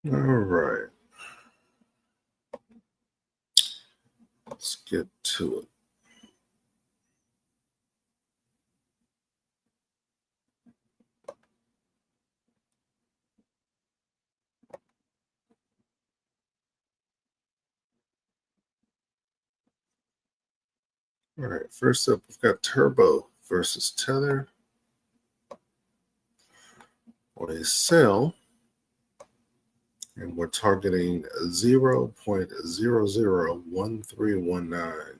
All right. Let's get to it. All right. First up, we've got Turbo versus Tether on a sell, and we're targeting 0.001319.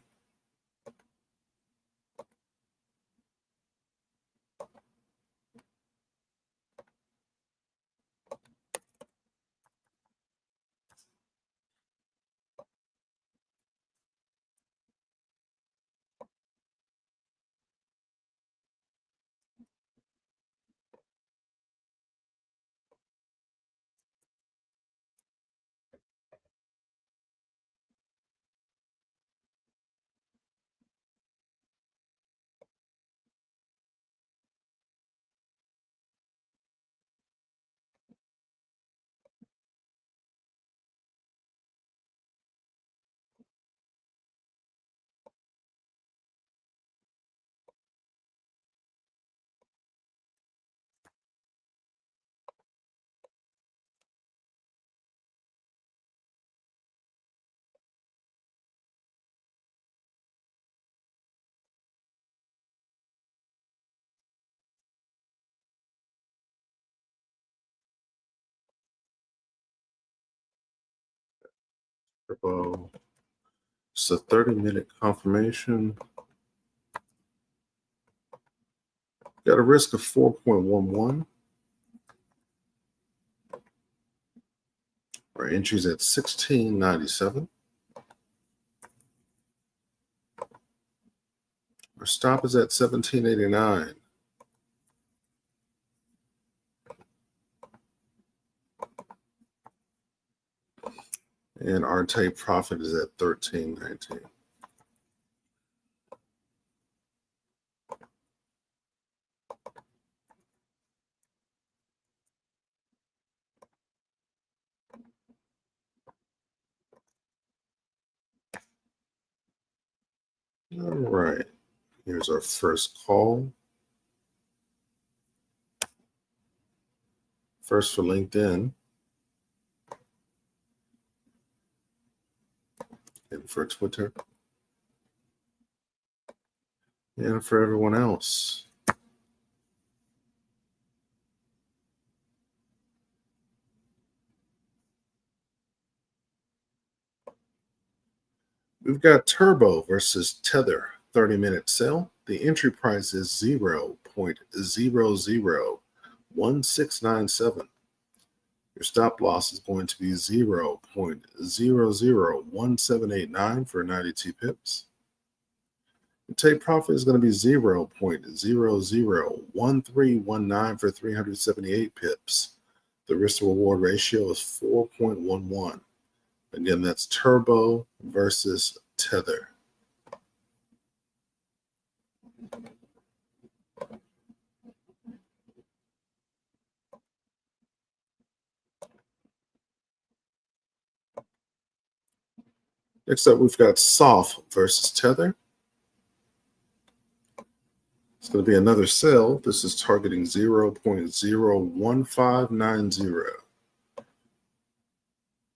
Turbo. It's a 30-minute confirmation. Got a risk of 4.11. Our entry's at 1697. Our stop is at 1789. And our take profit is at 1319. All right. Here's our first call. First for LinkedIn. And for Twitter. And for everyone else. We've got Turbo versus Tether, 30-minute sell. The entry price is 0.001697. Your stop loss is going to be 0.001789 for 92 pips. The take profit is going to be 0.001319 for 378 pips. The risk to reward ratio is 4.11. Again, that's Turbo versus Tether. Next up, we've got Soft versus Tether. It's going to be another sell. This is targeting 0.01590.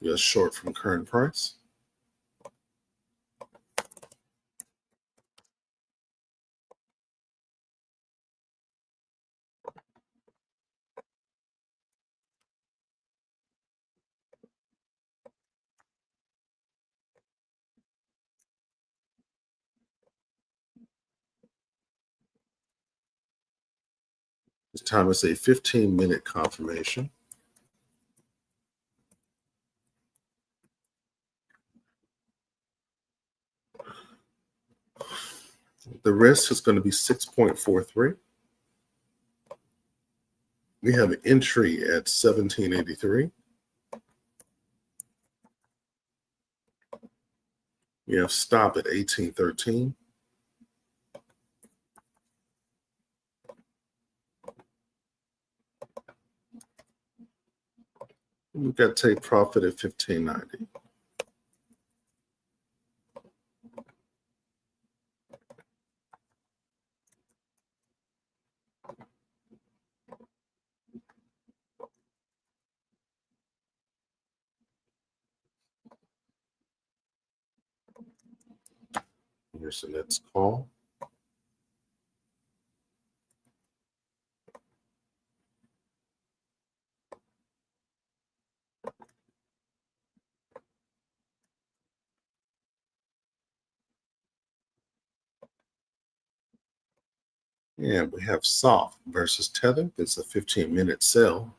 Just short from current price. This time it's a 15-minute confirmation. The risk is going to be 6.43. We have an entry at 1783. We have stop at 1813. We've got take profit at 15.90. Here's the next call. And we have soft versus tether. It's a 15-minute sell.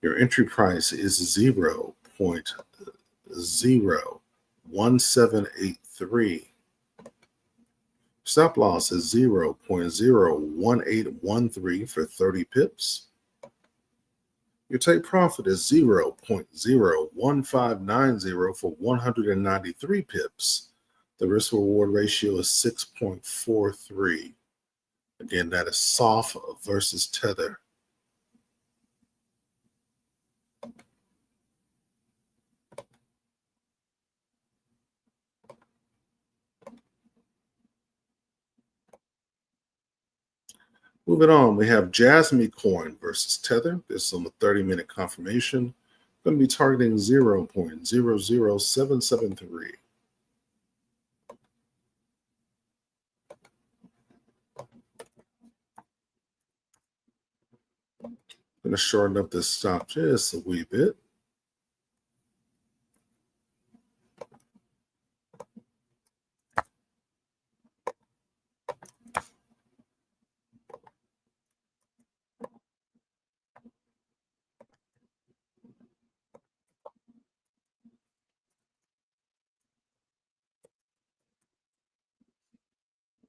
Your entry price is 0.01783. Stop loss is 0.01813 for 30 pips. Your take profit is 0.01590 for 193 pips. The risk reward ratio is 6.43. Again, that is soft versus tether. Moving on, we have Jasmine coin versus tether. This is on the 30-minute confirmation. Going to be targeting 0.00773. Going to shorten up this stop just a wee bit.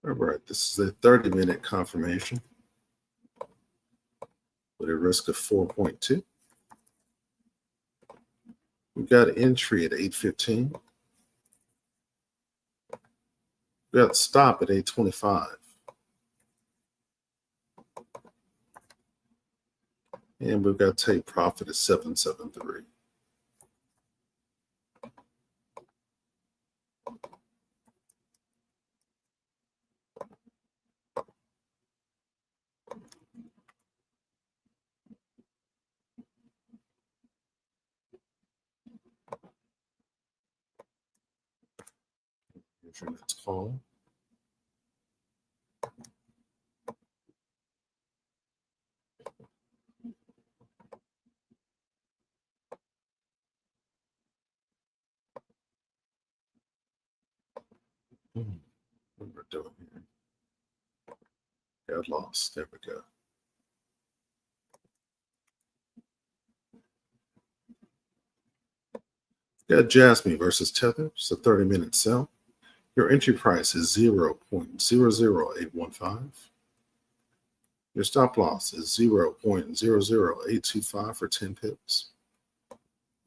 All right, this is a 30-minute confirmation with a risk of 4.2. We've got entry at 8.15. We've got stop at 8.25. And we've got take profit at 7.73. Here's your next call. What we're doing here. Got lost. There we go. Got Jasmine versus tether. It's a 30-minute sell. Your entry price is 0.00815. Your stop loss is 0.00825 for 10 pips.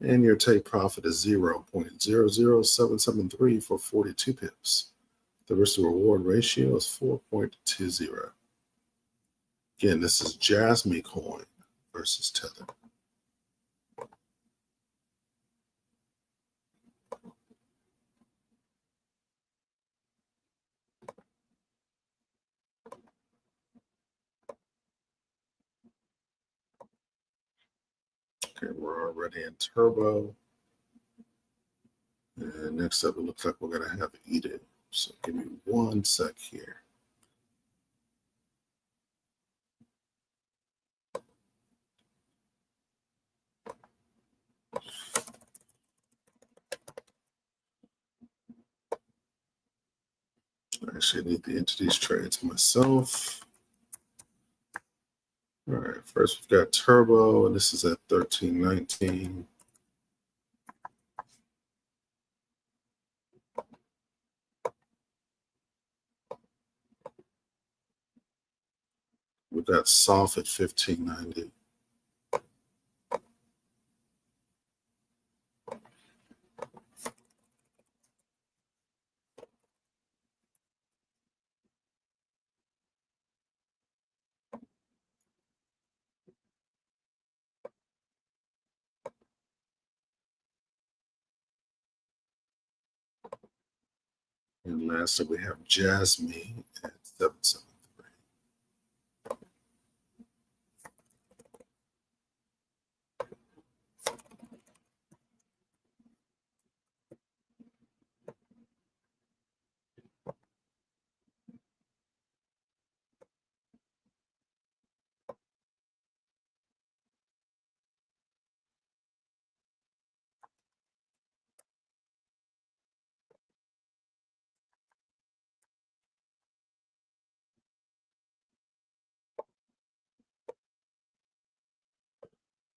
And your take profit is 0.00773 for 42 pips. The risk to reward ratio is 4.20. Again, this is Jasmine coin versus tether. Okay, we're already in turbo. And next up, it looks like we're going to have Eden. So give me 1 sec here. I actually need the entities trades myself. All right, first we've got turbo, and this is at 13.19. We've got soft at 15.90. And lastly, we have Jasmine at 773.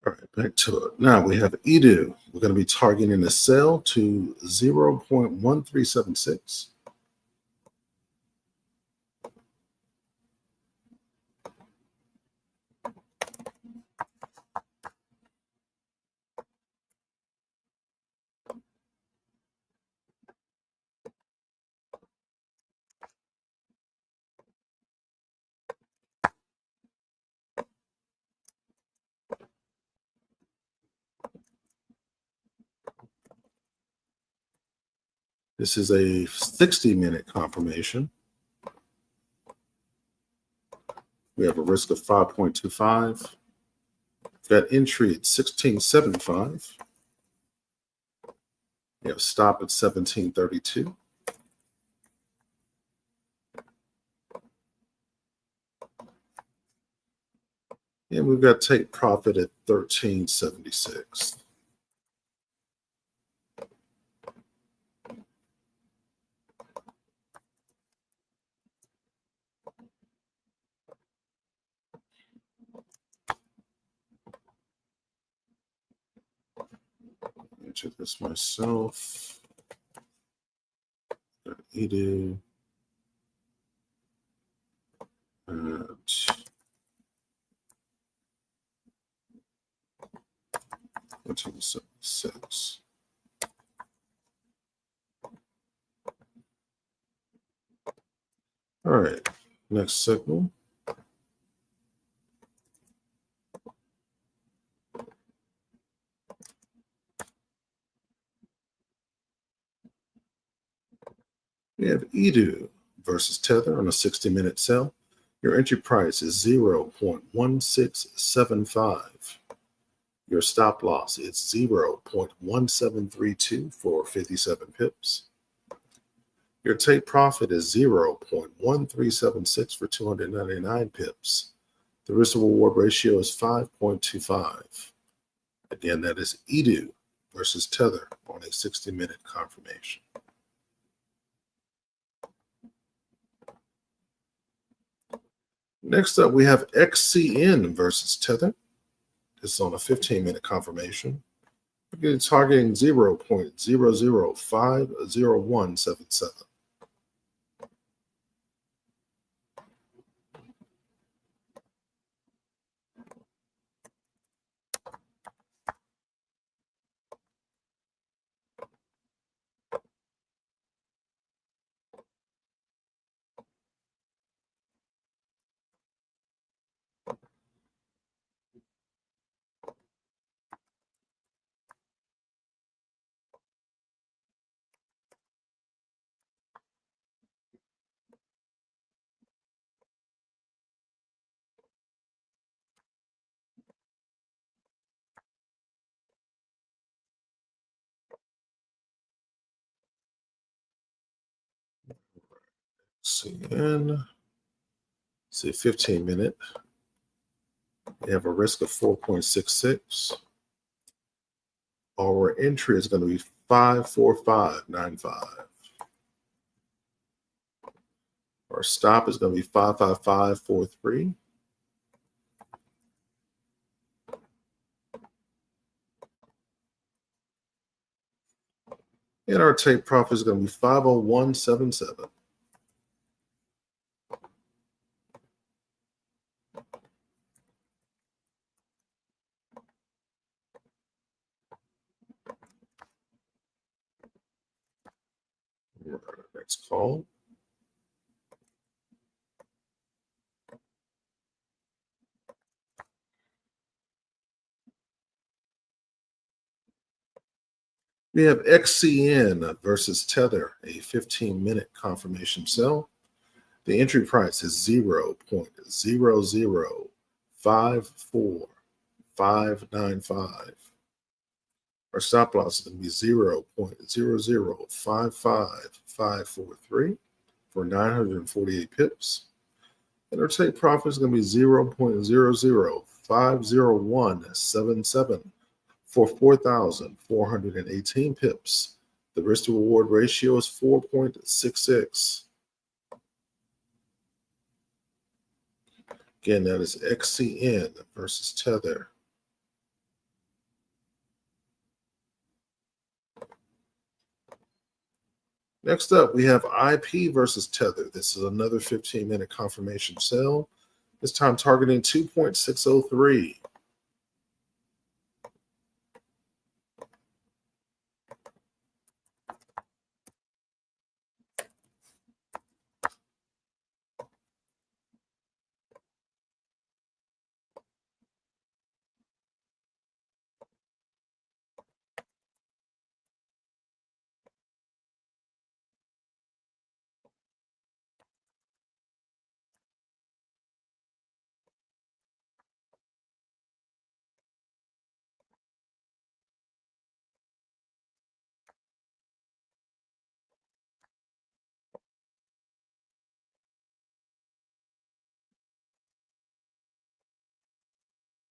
All right, back to it. Now we have EDU. We're going to be targeting a sell to 0.1376. This is a 60-minute confirmation. We have a risk of 5.25. Got entry at 1675. We have stop at 1732. And we've got take profit at 1376. Enter this myself. Edu. At 1376. All right, next signal. We have Edu versus Tether on a 60-minute sell. Your entry price is 0.1675. Your stop loss is 0.1732 for 57 pips. Your take profit is 0.1376 for 299 pips. The risk to reward ratio is 5.25. Again, that is Edu versus Tether on a 60-minute confirmation. Next up, we have XCN versus Tether. This is on a 15-minute confirmation. We're targeting 0.00500177. CN, see 15-minute. We have a risk of 4.66. Our entry is going to be 54595. Our stop is going to be 55543. And our take profit is going to be 50177. Next call. We have XCN versus Tether, a 15-minute confirmation sell. The entry price is 0.0054595. Our stop loss is going to be 0.0055543 for 948 pips. And our take profit is going to be 0.0050177 for 4,418 pips. The risk to reward ratio is 4.66. Again, that is XCN versus Tether. Next up, we have IP versus Tether. This is another 15-minute confirmation sell, this time targeting 2.603.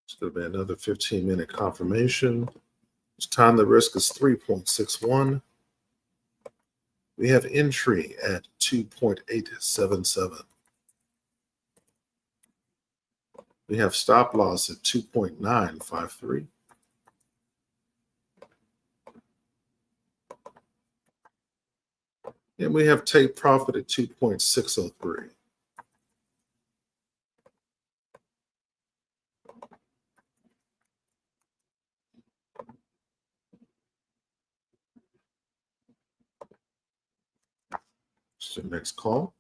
It's going to be another 15-minute confirmation. This time the risk is 3.61. We have entry at 2.877. We have stop loss at 2.953. And we have take profit at 2.603. So next call.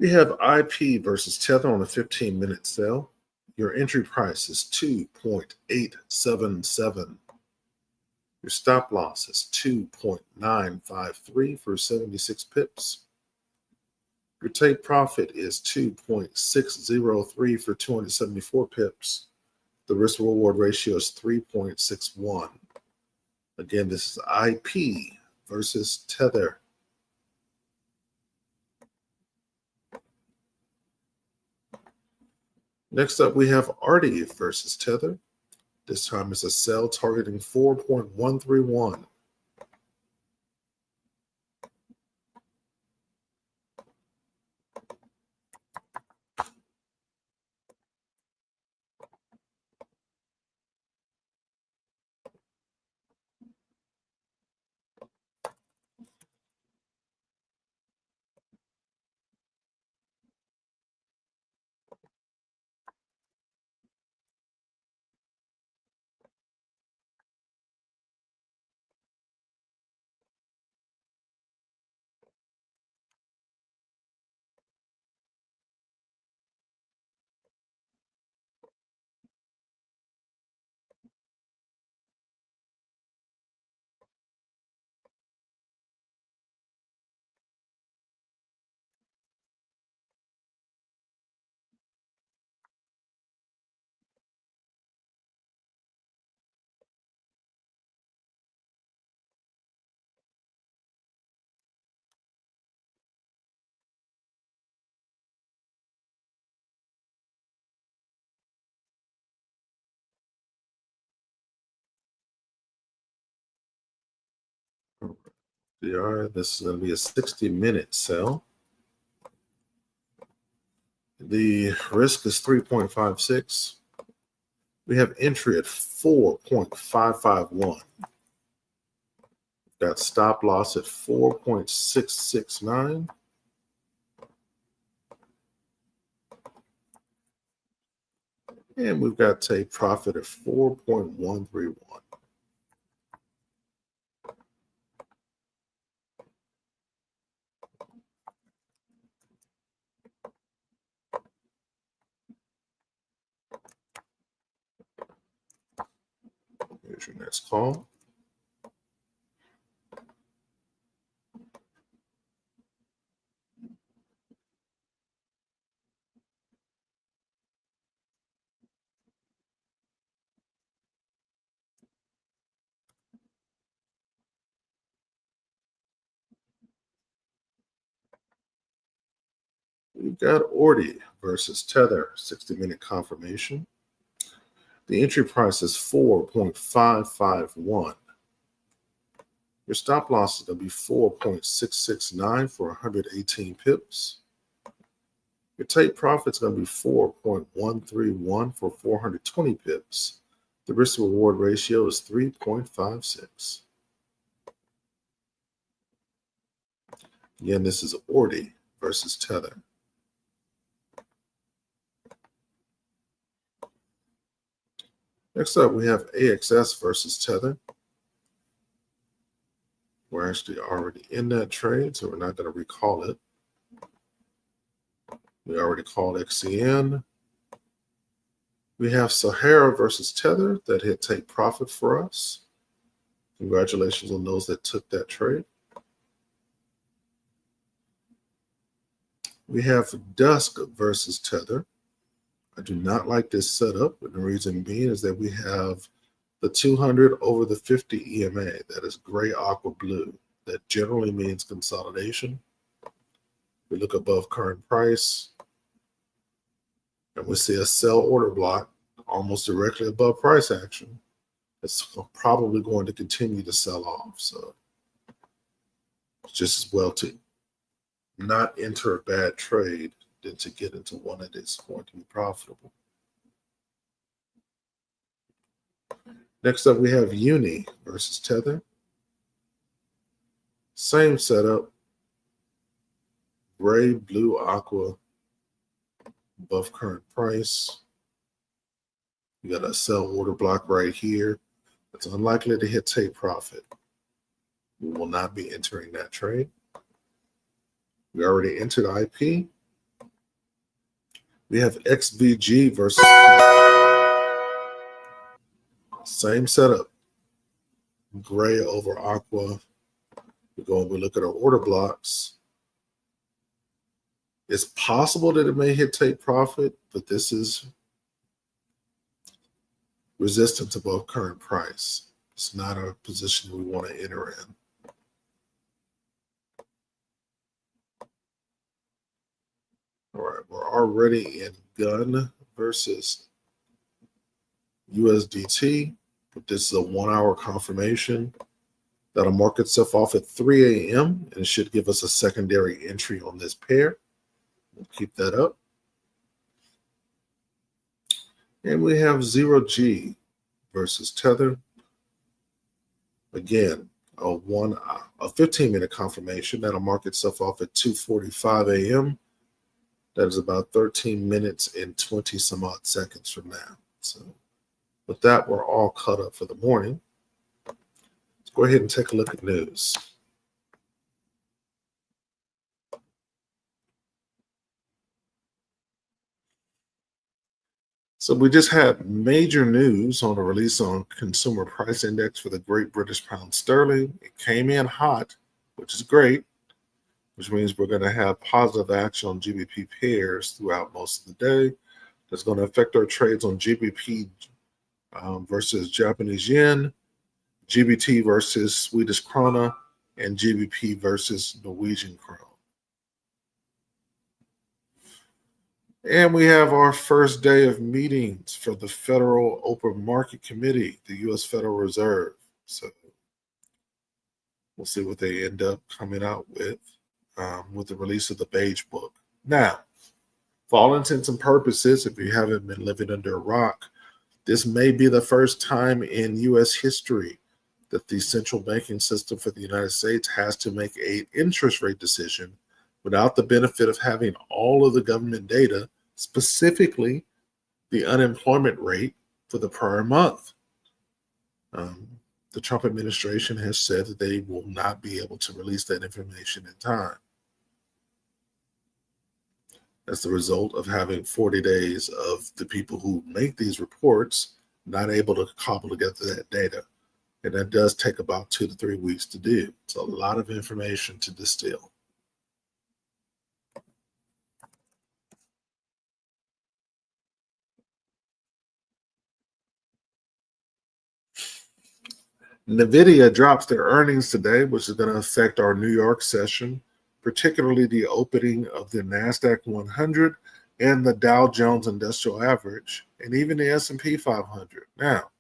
We have IP versus Tether on a 15-minute sell. Your entry price is 2.877. Your stop loss is 2.953 for 76 pips. Your take profit is 2.603 for 274 pips. The risk reward ratio is 3.61. Again, this is IP versus Tether. Next up, we have RD versus Tether. This time it's a sell targeting 4.131. This is going to be a 60-minute sell. The risk is 3.56. We have entry at 4.551. Got stop loss at 4.669. And we've got take profit at 4.131. Here's your next call. We've got Ordi versus Tether, 60-minute confirmation. The entry price is 4.551. Your stop loss is going to be 4.669 for 118 pips. Your take profit is going to be 4.131 for 420 pips. The risk to reward ratio is 3.56. Again, this is Ordi versus Tether. Next up, we have AXS versus Tether. We're actually already in that trade, so we're not going to recall it. We already called XCN. We have Sahara versus Tether that hit take profit for us. Congratulations on those that took that trade. We have Dusk versus Tether. I do not like this setup, and the reason being is that we have the 200 over the 50 EMA. That is gray, aqua, blue. That generally means consolidation. We look above current price, and we see a sell order block almost directly above price action. It's probably going to continue to sell off. So it's just as well to not enter a bad trade than to get into one that is going to be profitable. Next up, we have Uni versus Tether. Same setup. Gray, blue, aqua, above current price. You got a sell order block right here. It's unlikely to hit take profit. We will not be entering that trade. We already entered IP. We have XVG versus same setup. Gray over aqua. We look at our order blocks. It's possible that it may hit take profit, but this is resistance above current price. It's not a position we want to enter in. All right, we're already in Gun versus USDT, but this is a 1 hour confirmation. That'll mark itself off at 3 a.m. and it should give us a secondary entry on this pair. We'll keep that up. And we have 0G versus Tether. Again, a 15-minute confirmation. That'll mark itself off at 2:45 a.m. That is about 13 minutes and 20 some odd seconds from now. So with that, we're all caught up for the morning. Let's go ahead and take a look at news. So we just had major news on the release on consumer price index for the Great British Pound Sterling. It came in hot, which is great, which means we're going to have positive action on GBP pairs throughout most of the day. That's going to affect our trades on GBP versus Japanese yen, GBT versus Swedish krona, and GBP versus Norwegian krone. And we have our first day of meetings for the Federal Open Market Committee, the U.S. Federal Reserve. So we'll see what they end up coming out with the release of the Beige Book. Now, for all intents and purposes, if you haven't been living under a rock, this may be the first time in U.S. history that the central banking system for the United States has to make an interest rate decision without the benefit of having all of the government data, specifically the unemployment rate for the prior month. The Trump administration has said that they will not be able to release that information in time. As the result of having 40 days of the people who make these reports not able to cobble together that data. And that does take about 2 to 3 weeks to do. It's a lot of information to distill. NVIDIA drops their earnings today, which is going to affect our New York session, particularly the opening of the NASDAQ 100 and the Dow Jones Industrial Average, and even the S&P 500. Now,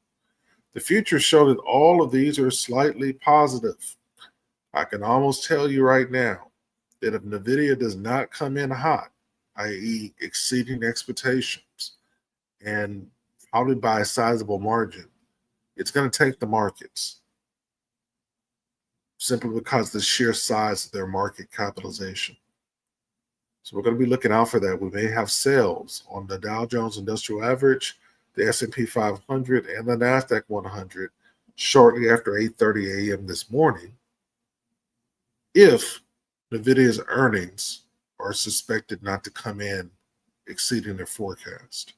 the futures show that all of these are slightly positive. I can almost tell you right now that if NVIDIA does not come in hot, i.e. exceeding expectations, and probably by a sizable margin, it's going to take the markets, simply because of the sheer size of their market capitalization. So we're going to be looking out for that. We may have sales on the Dow Jones Industrial Average, the S&P 500, and the NASDAQ 100 shortly after 8:30 a.m. this morning, if NVIDIA's earnings are suspected not to come in exceeding their forecast.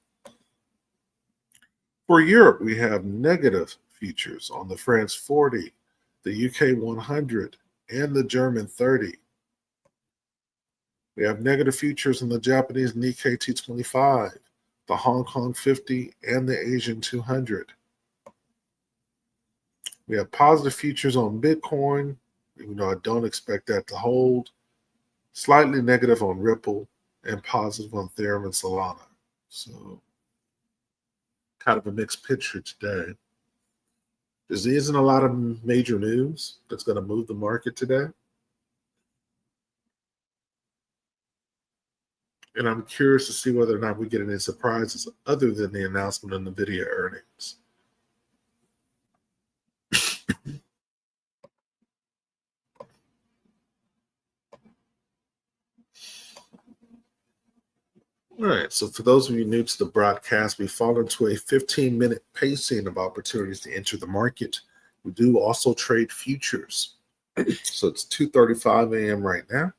For Europe, we have negative futures on the France 40, the UK 100, and the German 30. We have negative futures on the Japanese Nikkei 225, the Hong Kong 50, and the Asian 200. We have positive futures on Bitcoin, even though I don't expect that to hold. Slightly negative on Ripple, and positive on Ethereum and Solana. So, kind of a mixed picture today. There isn't a lot of major news that's going to move the market today. And I'm curious to see whether or not we get any surprises other than the announcement of NVIDIA earnings. All right, so for those of you new to the broadcast, we fall into a 15-minute pacing of opportunities to enter the market. We do also trade futures. So it's 2:35 a.m. right now.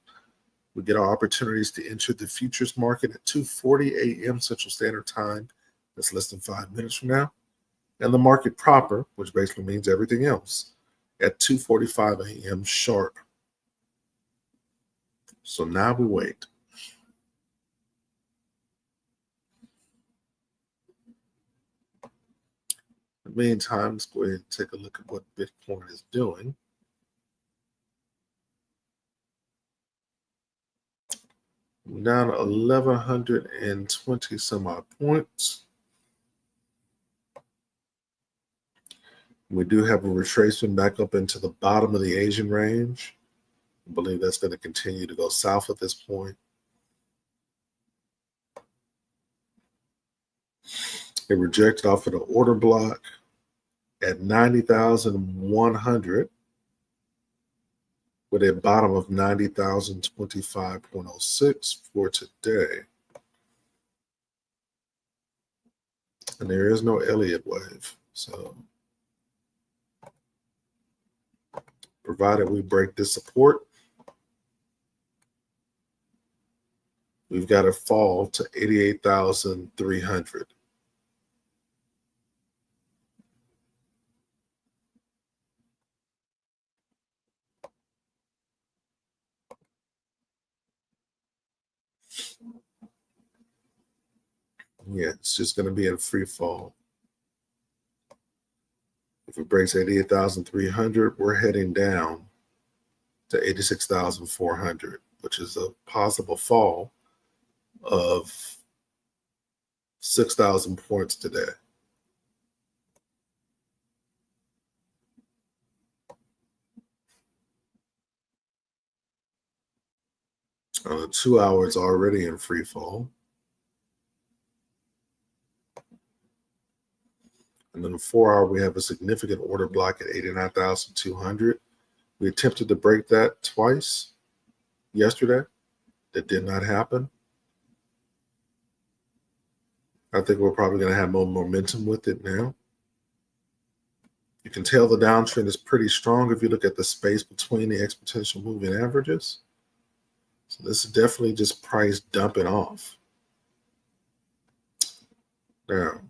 We get our opportunities to enter the futures market at 2:40 a.m. Central Standard Time. That's less than 5 minutes from now. And the market proper, which basically means everything else, at 2:45 a.m. sharp. So now we wait. In the meantime, let's go ahead and take a look at what Bitcoin is doing. Down 1,120 some odd points. We do have a retracement back up into the bottom of the Asian range. I believe that's going to continue to go south at this point. It rejected off of the order block at 90,100 with a bottom of 90,025.06 for today. And there is no Elliott wave. So provided we break this support, we've got to fall to 88,300. Yeah, it's just going to be in free fall. If it breaks 88,300, we're heading down to 86,400, which is a possible fall of 6,000 points today. On the 2 hours already in free fall. And then the 4 hour, we have a significant order block at 89,200. We attempted to break that twice yesterday. That did not happen. I think we're probably going to have more momentum with it now. You can tell the downtrend is pretty strong if you look at the space between the exponential moving averages. So this is definitely just price dumping off. Now,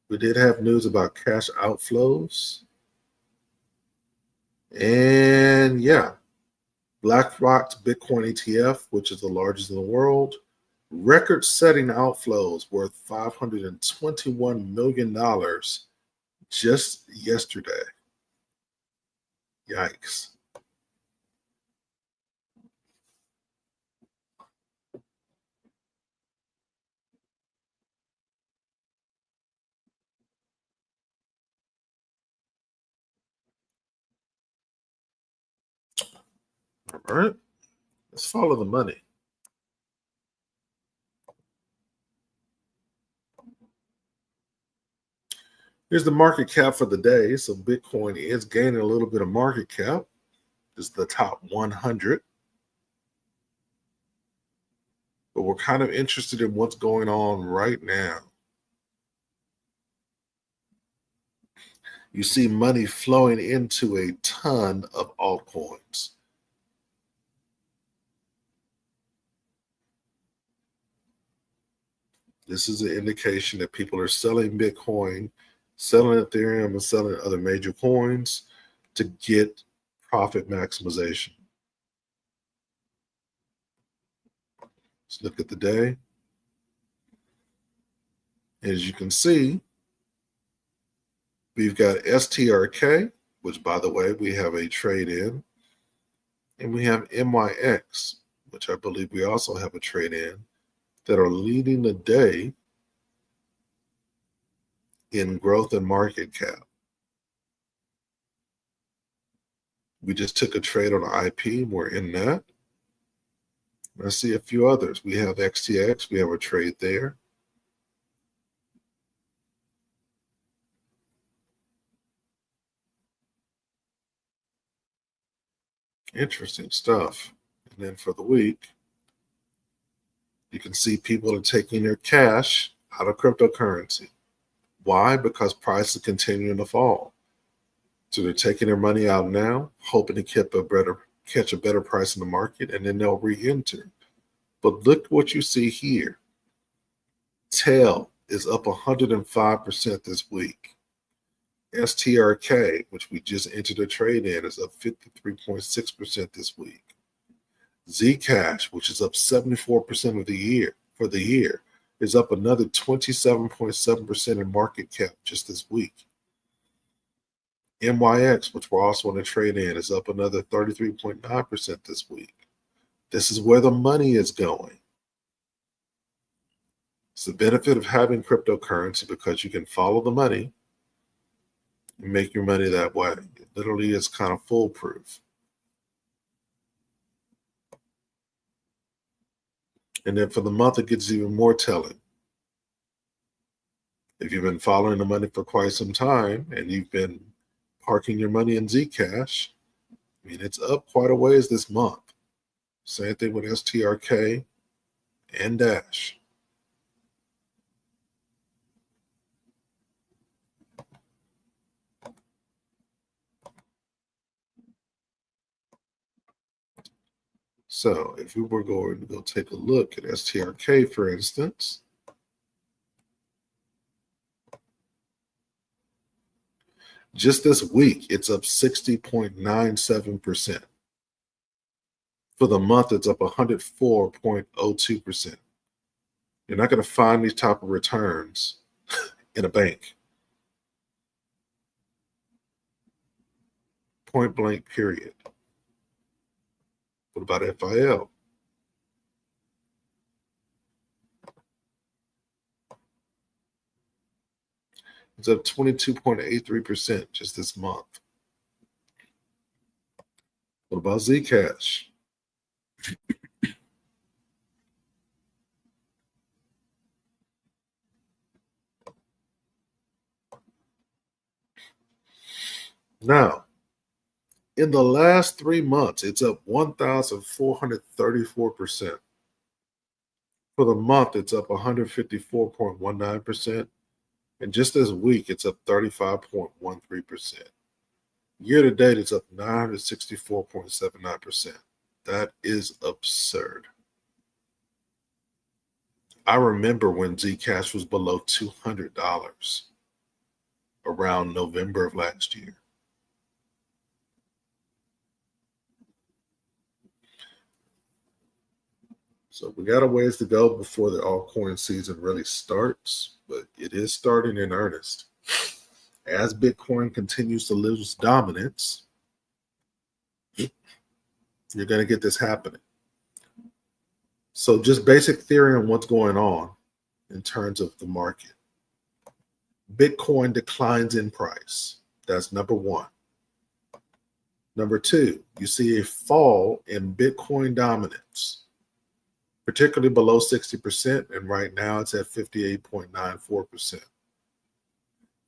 We did have news about cash outflows. And yeah, BlackRock's Bitcoin ETF, which is the largest in the world, record-setting outflows worth $521 million just yesterday. Yikes. All right, let's follow the money. Here's the market cap for the day. So Bitcoin is gaining a little bit of market cap. This is the top 100. But we're kind of interested in what's going on right now. You see money flowing into a ton of altcoins. This is an indication that people are selling Bitcoin, selling Ethereum, and selling other major coins to get profit maximization. Let's look at the day. As you can see, we've got STRK, which, by the way, we have a trade in, and we have MYX, which I believe we also have a trade in, that are leading the day in growth and market cap. We just took a trade on IP. We're in that. I see a few others. We have XTX. We have a trade there. Interesting stuff. And then for the week, you can see people are taking their cash out of cryptocurrency. Why? Because prices are continuing to fall. So they're taking their money out now, hoping to catch a better price in the market, and then they'll re-enter. But look what you see here. TEL is up 105% this week. STRK, which we just entered a trade in, is up 53.6% this week. Zcash, which is up 74% for the year, is up another 27.7% in market cap just this week. MYX, which we're also in a trade in, is up another 33.9% this week. This is where the money is going. It's the benefit of having cryptocurrency because you can follow the money and make your money that way. It literally is kind of foolproof. And then for the month, it gets even more telling. If you've been following the money for quite some time and you've been parking your money in Zcash, I mean, it's up quite a ways this month. Same thing with STRK and Dash. So if we were going to go take a look at STRK, for instance, just this week, it's up 60.97%. For the month, it's up 104.02%. You're not going to find these type of returns in a bank. Point blank, period. What about FIL? It's up 22.83% just this month. What about Zcash? Now, in the last 3 months, it's up 1,434%. For the month, it's up 154.19%. And just this week, it's up 35.13%. Year to date, it's up 964.79%. That is absurd. I remember when Zcash was below $200. around November of last year. So we got a ways to go before the altcoin season really starts, but it is starting in earnest. As Bitcoin continues to lose dominance, you're going to get this happening. So just basic theory on what's going on in terms of the market. Bitcoin declines in price. That's number one. Number two, you see a fall in Bitcoin dominance, particularly below 60%, and right now it's at 58.94%.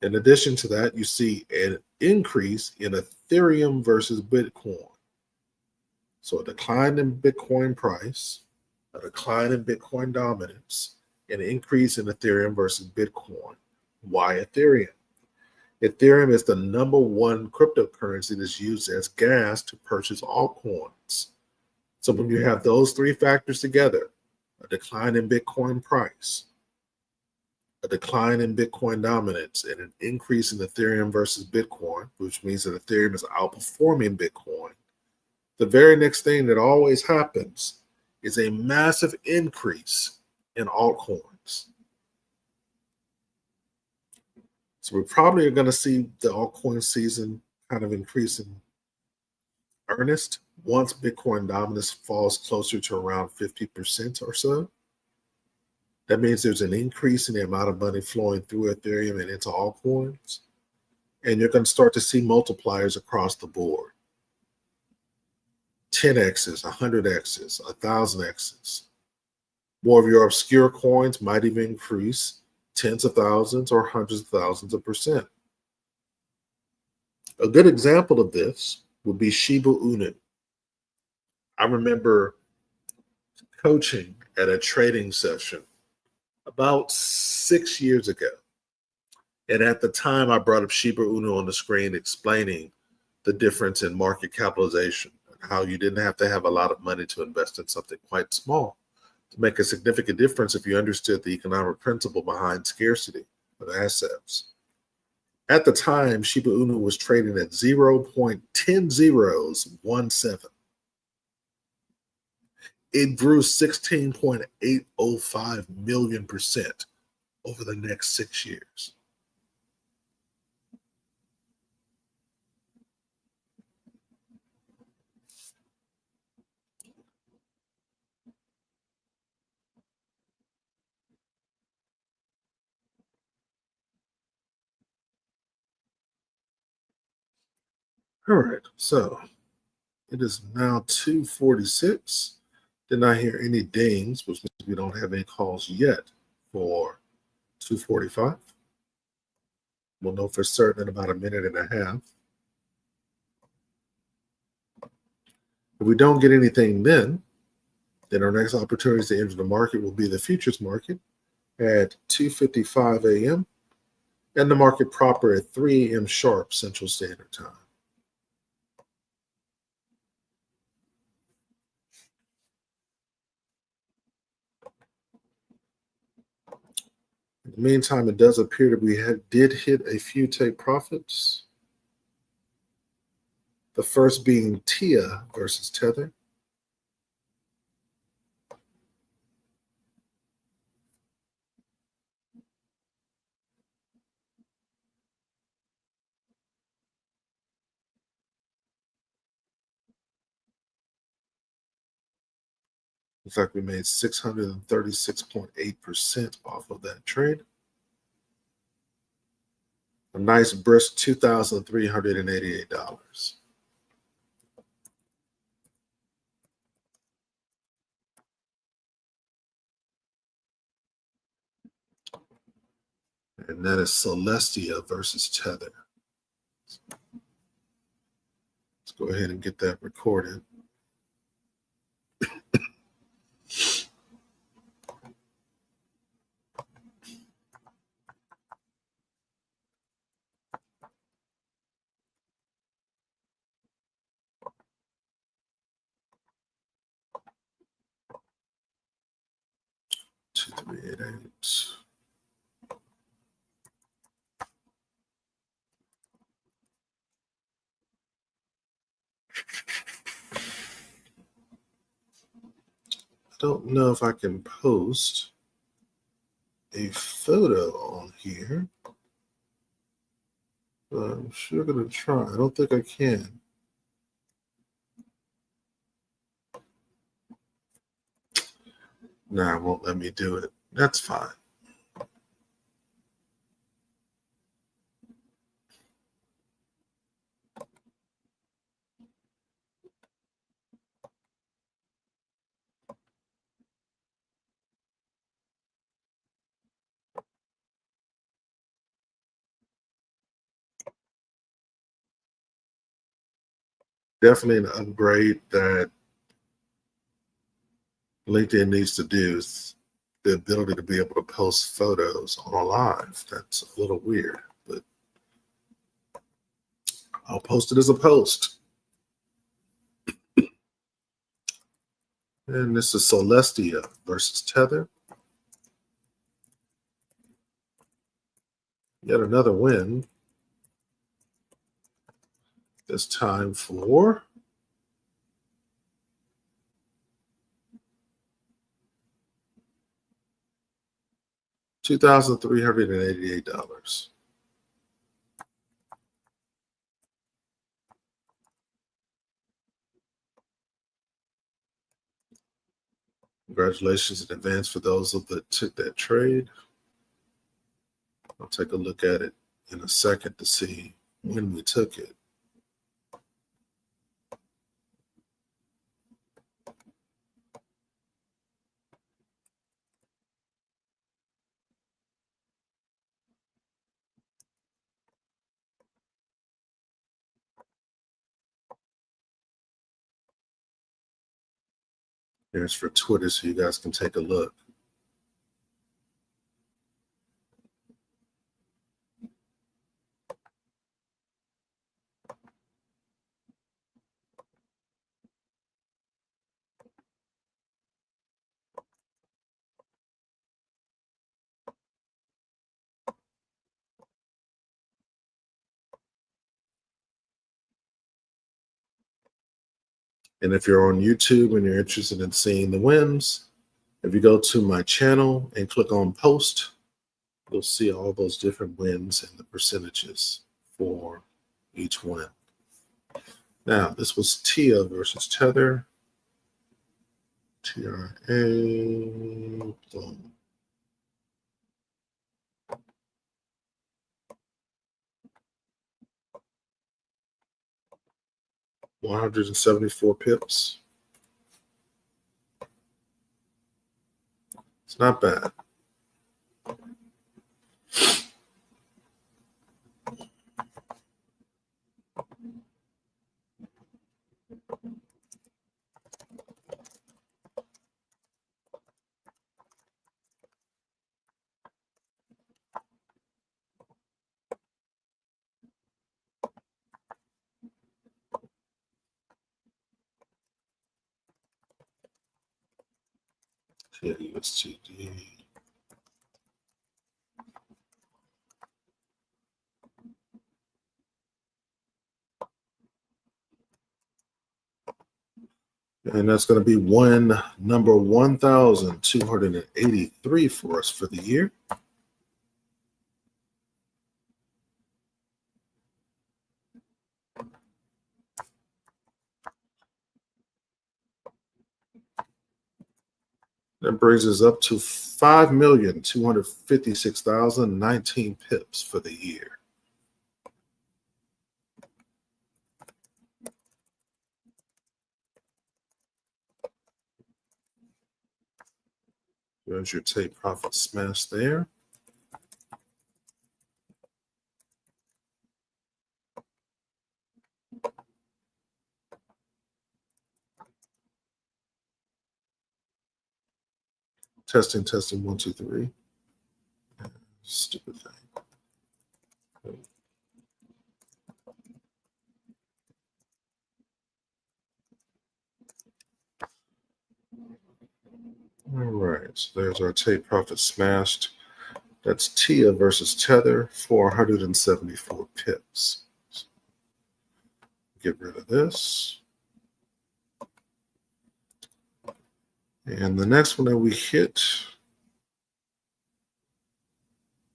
In addition to that, you see an increase in Ethereum versus Bitcoin. So a decline in Bitcoin price, a decline in Bitcoin dominance, an increase in Ethereum versus Bitcoin. Why Ethereum? Ethereum is the number one cryptocurrency that's used as gas to purchase altcoins. So when you have those three factors together, a decline in Bitcoin price, a decline in Bitcoin dominance, and an increase in Ethereum versus Bitcoin, which means that Ethereum is outperforming Bitcoin, the very next thing that always happens is a massive increase in altcoins. So we probably are going to see the altcoin season kind of increase in earnest once Bitcoin dominance falls closer to around 50% or so. That means there's an increase in the amount of money flowing through Ethereum and into altcoins. And you're going to start to see multipliers across the board. 10x's, 100x's, 1000x's. More of your obscure coins might even increase tens of thousands or hundreds of thousands of percent. A good example of this would be Shiba Inu. I remember coaching at a trading session about 6 years ago. And at the time, I brought up Shiba Inu on the screen explaining the difference in market capitalization and how you didn't have to have a lot of money to invest in something quite small to make a significant difference if you understood the economic principle behind scarcity of assets. At the time, Shiba Inu was trading at 0.1017. It grew 16.805 million percent over the next 6 years. All right, so it is now 2:46. Did not hear any dings, which means we don't have any calls yet for 2:45. We'll know for certain in about a minute and a half. If we don't get anything then our next opportunity to enter the market will be the futures market at 2:55 a.m. and the market proper at 3 a.m. sharp Central Standard Time. In the meantime, it does appear that we did hit a few take profits. The first being TIA versus Tether. In fact, we made 636.8% off of that trade. A nice brisk $2,388. And that is Celestia versus Tether. Let's go ahead and get that recorded. $2,388. don't know if I can post a photo on here, but I'm sure going to try. I don't think I can. Nah, it won't let me do it. That's fine. Definitely an upgrade that LinkedIn needs to do is the ability to be able to post photos on a live. That's a little weird, but I'll post it as a post. And this is Celestia versus Tether. Yet another win. This time for $2,388. Congratulations in advance for those that took that trade. I'll take a look at it in a second to see when we took it. Here's for Twitter so you guys can take a look. And if you're on YouTube and you're interested in seeing the wins, if you go to my channel and click on post, you'll see all those different wins and the percentages for each win. Now, this was TIA versus Tether. TRA. Boom. $174 pips. It's not bad. Yeah, USTD. And that's going to be number 1,283 for us for the year. That brings us up to 5,256,019 pips for the year. There's your take profit smash there. Testing, 1, 2, 3. Stupid thing. All right, so there's our take profit smashed. That's TIA versus Tether, 474 pips. So get rid of this. And the next one that we hit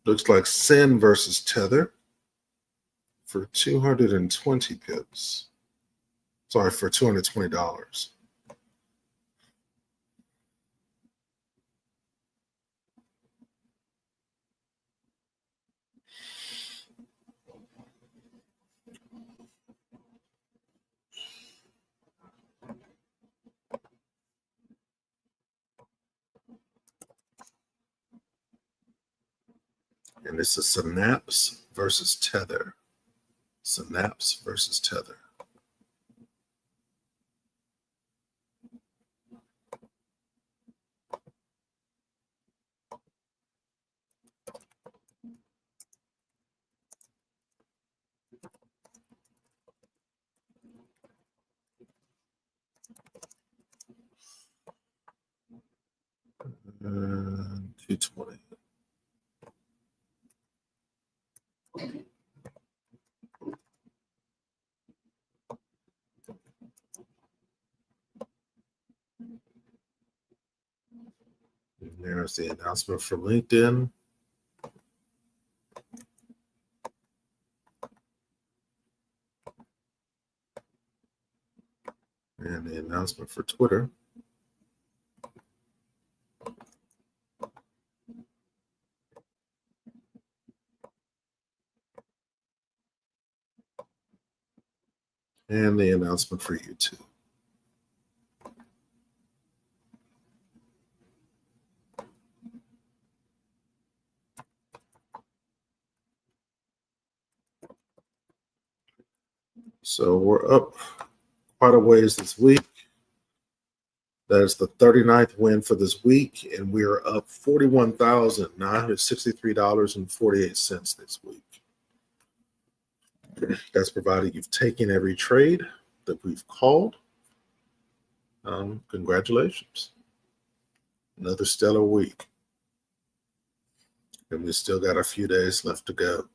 looks like Sin versus Tether for 220 pips. Sorry, for $220. And this is Synapse versus Tether. Synapse versus Tether. And 220. And there's the announcement for LinkedIn. And the announcement for Twitter. And the announcement for YouTube. So we're up quite a ways this week. That is the 39th win for this week, and we are up $41,963.48 this week. That's provided you've taken every trade that we've called. Congratulations. Another stellar week. And we still got a few days left to go.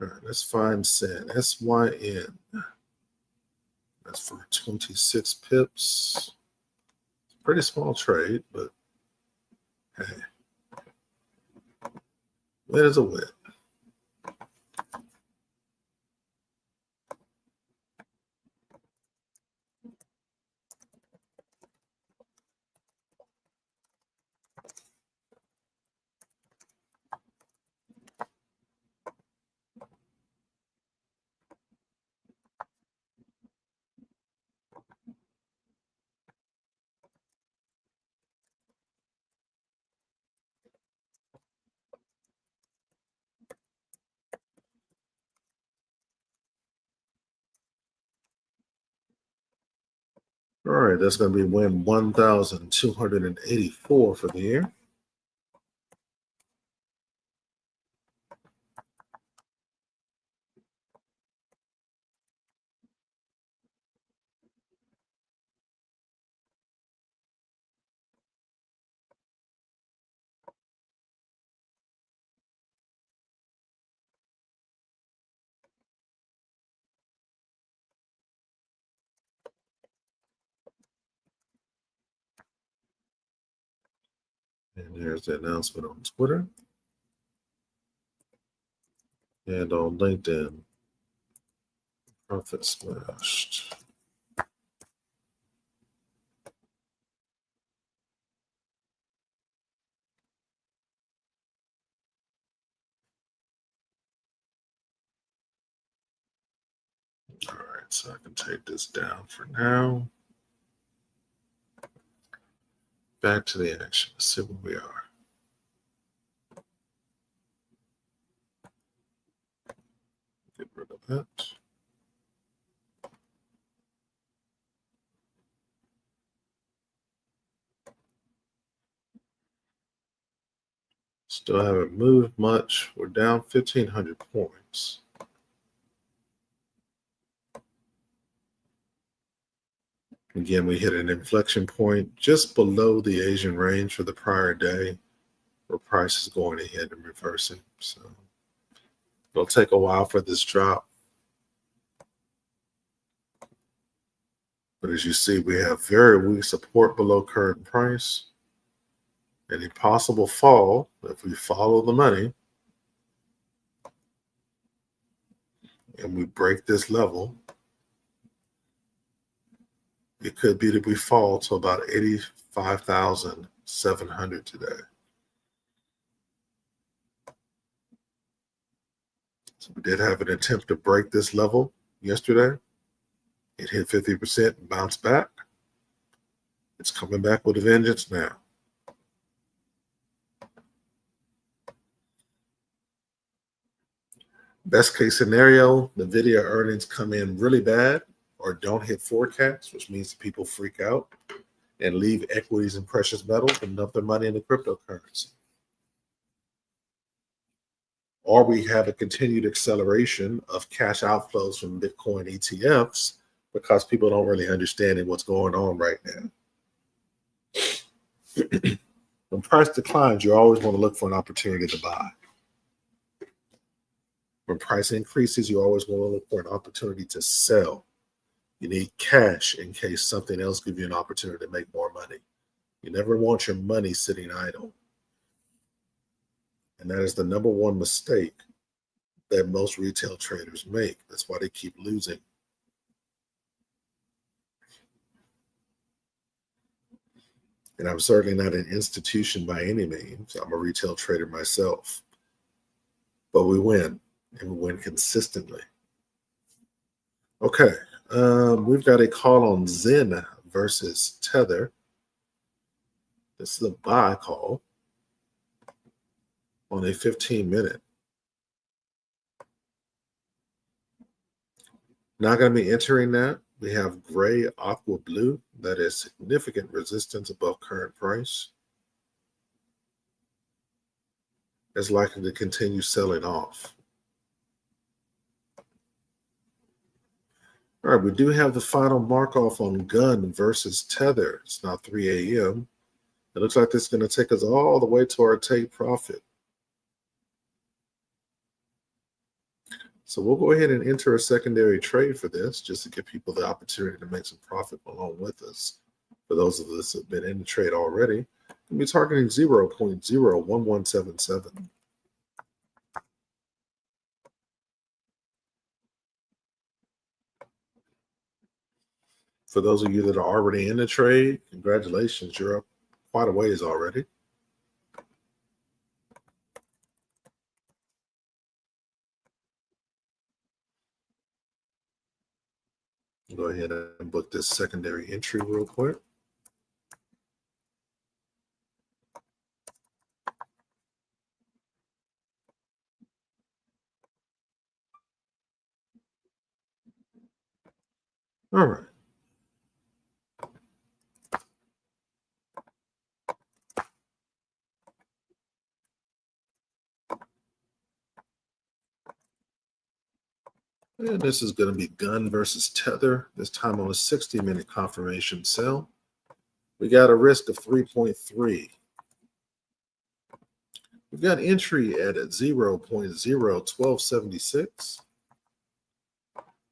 All right, let's find SYN. SYN. That's for 26 pips. Pretty small trade, but hey, win is a win. All right, that's going to be win 1,284 for the year. And there's the announcement on Twitter and on LinkedIn. Profit smashed. All right, so I can take this down for now. Back to the action. Let's see where we are. Get rid of that. Still haven't moved much. We're down 1,500 points. Again, we hit an inflection point just below the Asian range for the prior day, where price is going ahead and reversing. So it'll take a while for this drop. But as you see, we have very weak support below current price. Any possible fall, if we follow the money and we break this level, it could be that we fall to about 85,700 today. So we did have an attempt to break this level yesterday. It hit 50% and bounced back. It's coming back with a vengeance now. Best case scenario, NVIDIA earnings come in really bad or don't hit forecasts, which means people freak out and leave equities and precious metals and dump their money into cryptocurrency. Or we have a continued acceleration of cash outflows from Bitcoin ETFs because people don't really understand what's going on right now. When price declines, you always want to look for an opportunity to buy. When price increases, you always want to look for an opportunity to sell. You need cash in case something else gives you an opportunity to make more money. You never want your money sitting idle. And that is the number one mistake that most retail traders make. That's why they keep losing. And I'm certainly not an institution by any means. I'm a retail trader myself. But we win, and we win consistently. Okay, we've got a call on Zen versus Tether. This is a buy call on a 15-minute. Not going to be entering that. We have gray, aqua blue. That is significant resistance above current price. It's likely to continue selling off. All right, we do have the final mark off on Gun versus Tether. It's now 3 a.m. It looks like this is going to take us all the way to our take profit. So we'll go ahead and enter a secondary trade for this just to give people the opportunity to make some profit along with us. For those of us who have been in the trade already, we'll be targeting 0.01177. For those of you that are already in the trade, congratulations, you're up quite a ways already. Go ahead and book this secondary entry real quick. All right. And this is going to be Gun versus Tether, this time on a 60-minute confirmation sell. We got a risk of 3.3. We've got entry at 0.01276.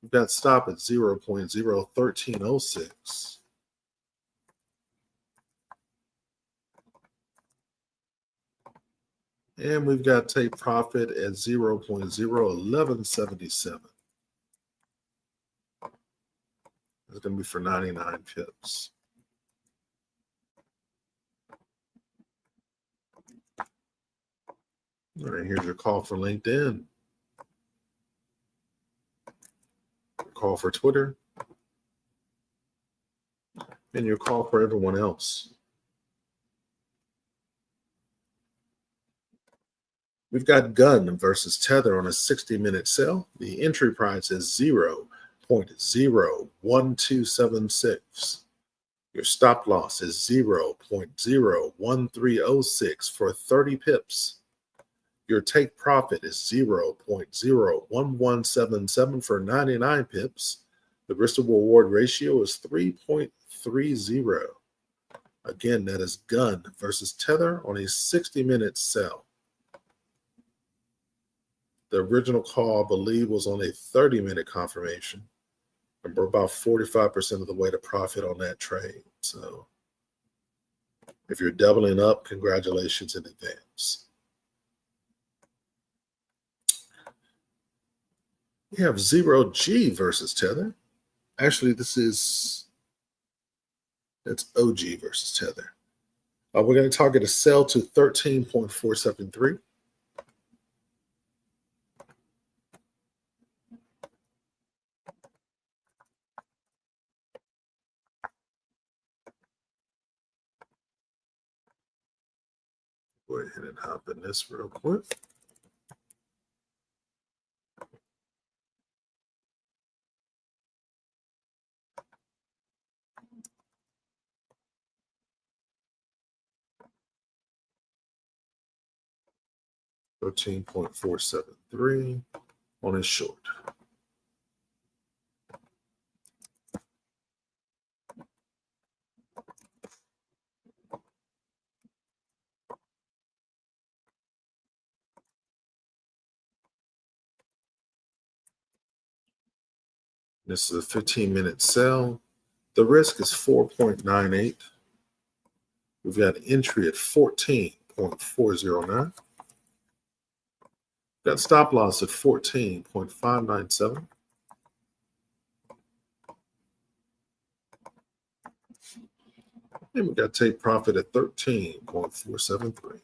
We've got stop at 0.01306. And we've got take profit at 0.01177. It's going to be for 99 pips. All right, here's your call for LinkedIn. Call for Twitter. And your call for everyone else. We've got Gun versus Tether on a 60-minute sell. The entry price is 0.01276. Your stop loss is 0.01306 for 30 pips. Your take profit is 0.01177 for 99 pips. The risk to reward ratio is 3.3. 0.30. Again, that is gun versus tether on a 60-minute sell. The original call, I believe, was on a 30-minute confirmation. And we're about 45% of the way to profit on that trade. So if you're doubling up, congratulations in advance. We have 0G versus tether. Actually, that's OG versus tether. We're going to target a sell to 13.473. Go ahead and hop in this real quick. $13.473 on his short. This is a 15-minute sell. The risk is 4.98. We've got an entry at 14.409. Got stop loss at 14.597. And we got take profit at 13.473.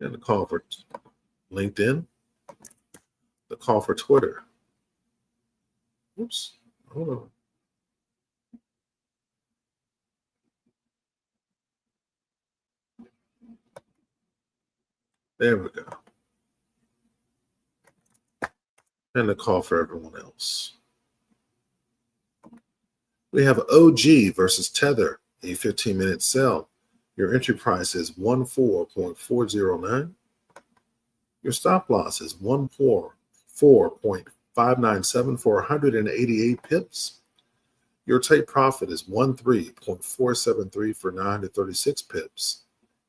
And the call for LinkedIn, the call for Twitter. Oops, hold on. There we go. And the call for everyone else. We have OG versus Tether, a 15-minute sell. Your entry price is 14.409. Your stop loss is 144.597 for 188 pips. Your take profit is 13.473 for 936 pips.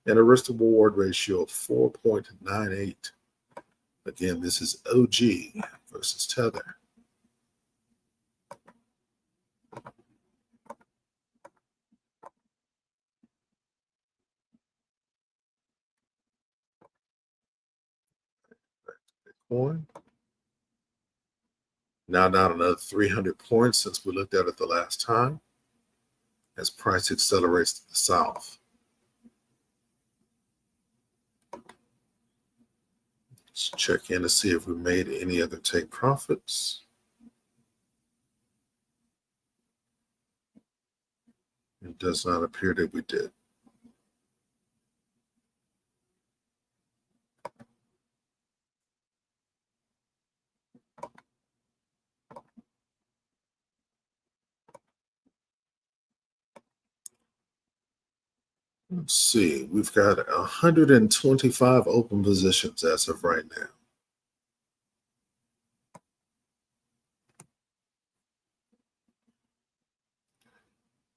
And a risk to reward ratio of 4.98. Again, this is OG versus Tether. Bitcoin. Now down another 300 points since we looked at it the last time, as price accelerates to the south. Let's check in to see if we made any other take profits. It does not appear that we did. Let's see, we've got 125 open positions as of right now.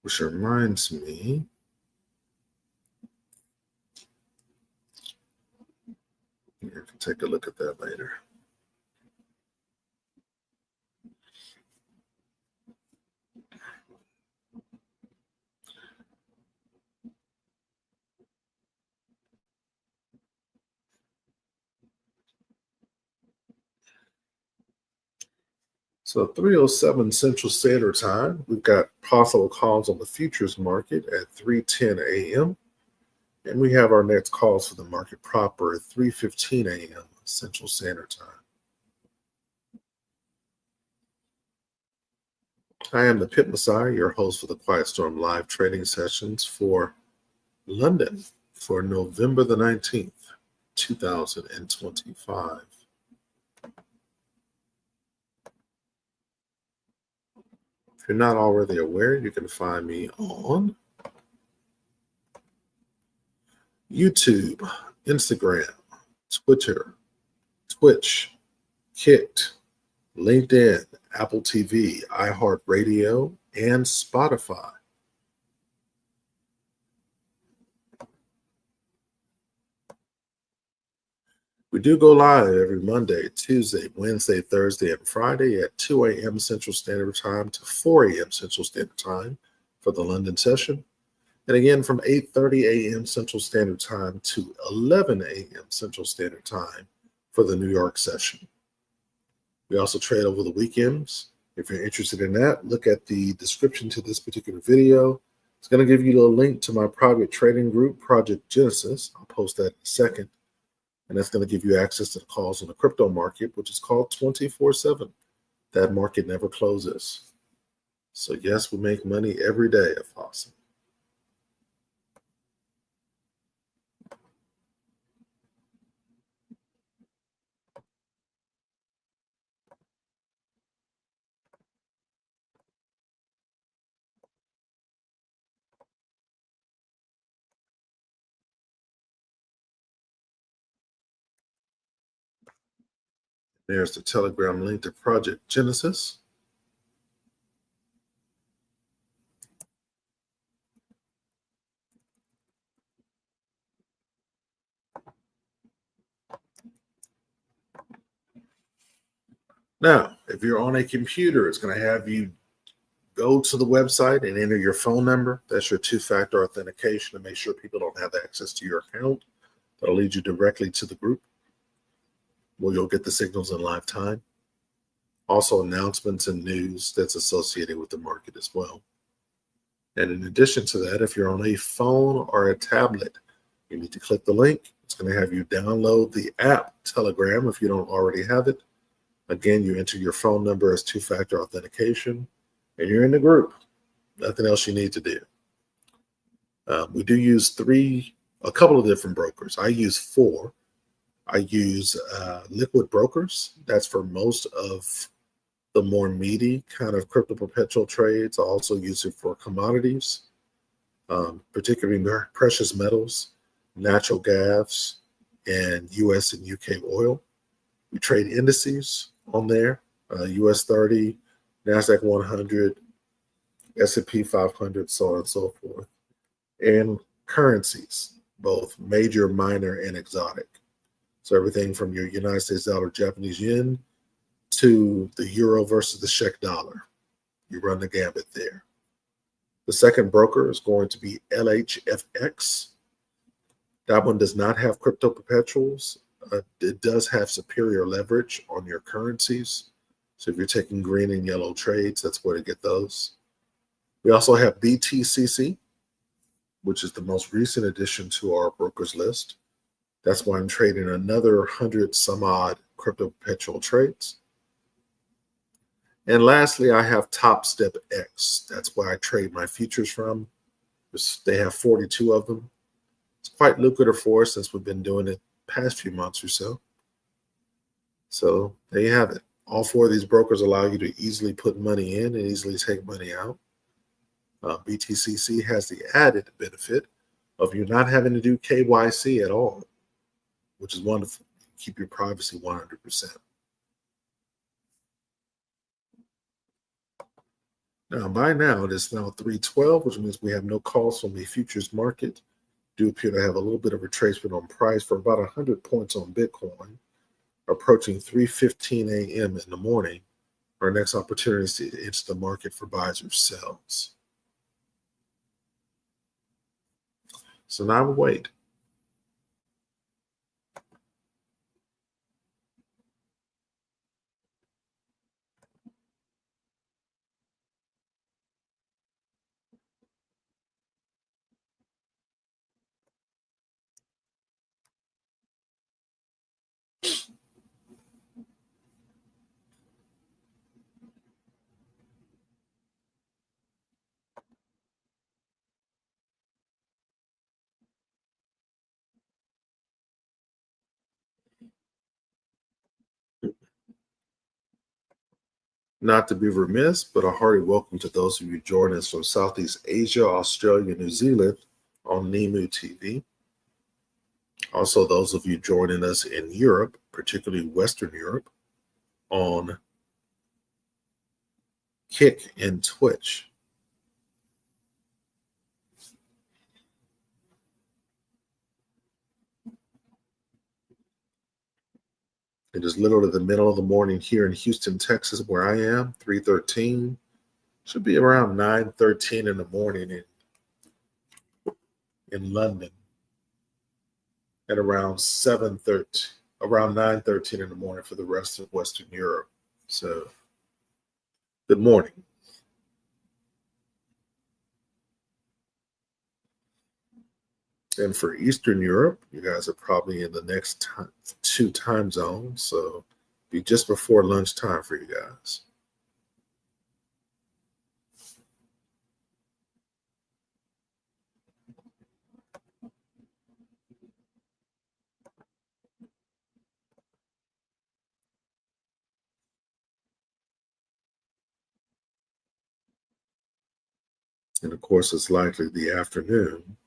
Which reminds me, you can take a look at that later. So 3:07 Central Standard Time, we've got possible calls on the futures market at 3:10 a.m. And we have our next calls for the market proper at 3:15 a.m. Central Standard Time. I am the Pit Messiah, your host for the Quiet Storm live trading sessions for London for November the 19th, 2025. If you're not already aware, you can find me on YouTube, Instagram, Twitter, Twitch, Kicked, LinkedIn, Apple TV, iHeartRadio, and Spotify. We do go live every Monday, Tuesday, Wednesday, Thursday, and Friday at 2 a.m. Central Standard Time to 4 a.m. Central Standard Time for the London session. And again, from 8:30 a.m. Central Standard Time to 11 a.m. Central Standard Time for the New York session. We also trade over the weekends. If you're interested in that, look at the description to this particular video. It's going to give you a link to my private trading group, Project Genesis. I'll post that in a second. And that's going to give you access to the calls on the crypto market, which is called 24/7. That market never closes. So yes, we make money every day if possible. There's the Telegram link to Project Genesis. Now, if you're on a computer, it's going to have you go to the website and enter your phone number. That's your two-factor authentication to make sure people don't have access to your account. That'll lead you directly to the group where you'll get the signals in live time. Also, announcements and news that's associated with the market as well. And in addition to that, if you're on a phone or a tablet, you need to click the link. It's going to have you download the app Telegram if you don't already have it. Again, you enter your phone number as two-factor authentication, and you're in the group. Nothing else you need to do. We do use a couple of different brokers. I use 4. I use Liquid Brokers. That's for most of the more meaty kind of crypto perpetual trades. I also use it for commodities, particularly precious metals, natural gas, and US and UK oil. We trade indices on there, US 30, NASDAQ 100, S&P 500, so on and so forth. And currencies, both major, minor, and exotic. So everything from your United States dollar, Japanese yen, to the euro versus the Czech dollar. You run the gambit there. The second broker is going to be LHFX. That one does not have crypto perpetuals. It does have superior leverage on your currencies. So if you're taking green and yellow trades, that's where to get those. We also have BTCC, which is the most recent addition to our brokers list. That's why I'm trading another 100 some odd crypto perpetual trades. And lastly, I have Top Step X. That's where I trade my futures from. They have 42 of them. It's quite lucrative for us since we've been doing it past few months or so. So there you have it. All 4 of these brokers allow you to easily put money in and easily take money out. BTCC has the added benefit of you not having to do KYC at all, which is wonderful. Keep your privacy 100%. Now, by now, it is now 3:12, which means we have no calls from the futures market. Do appear to have a little bit of retracement on price for about 100 points on Bitcoin, approaching 3:15 a.m. in the morning. Our next opportunity is to enter the market for buys or sells. So now we wait. Not to be remiss, but a hearty welcome to those of you joining us from Southeast Asia, Australia, New Zealand on NEMU TV. Also, those of you joining us in Europe, particularly Western Europe, on Kick and Twitch. It is literally the middle of the morning here in Houston, Texas, where I am, 3:13. Should be around 9:13 in the morning in London, and around 7:13, around 9:13 in the morning for the rest of Western Europe. So, good morning. And for Eastern Europe, you guys are probably in the next two time zones, so be just before lunchtime for you guys. And of course, it's likely the afternoon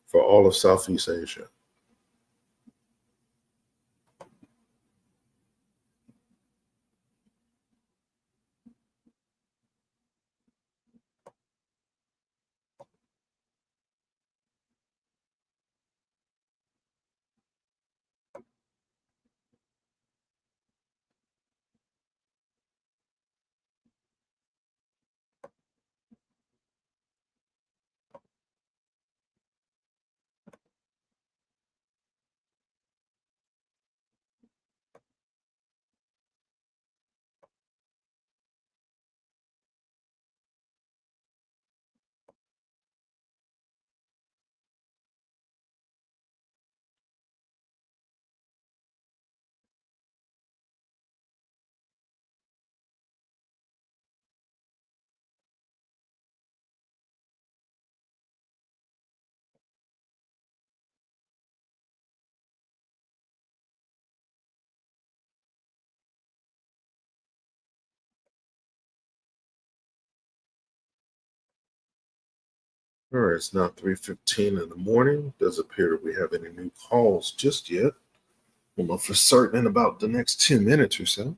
for all of Southeast Asia. All right, it's now 3:15 in the morning. Doesn't appear that we have any new calls just yet. We'll know for certain in about the next 2 minutes or so.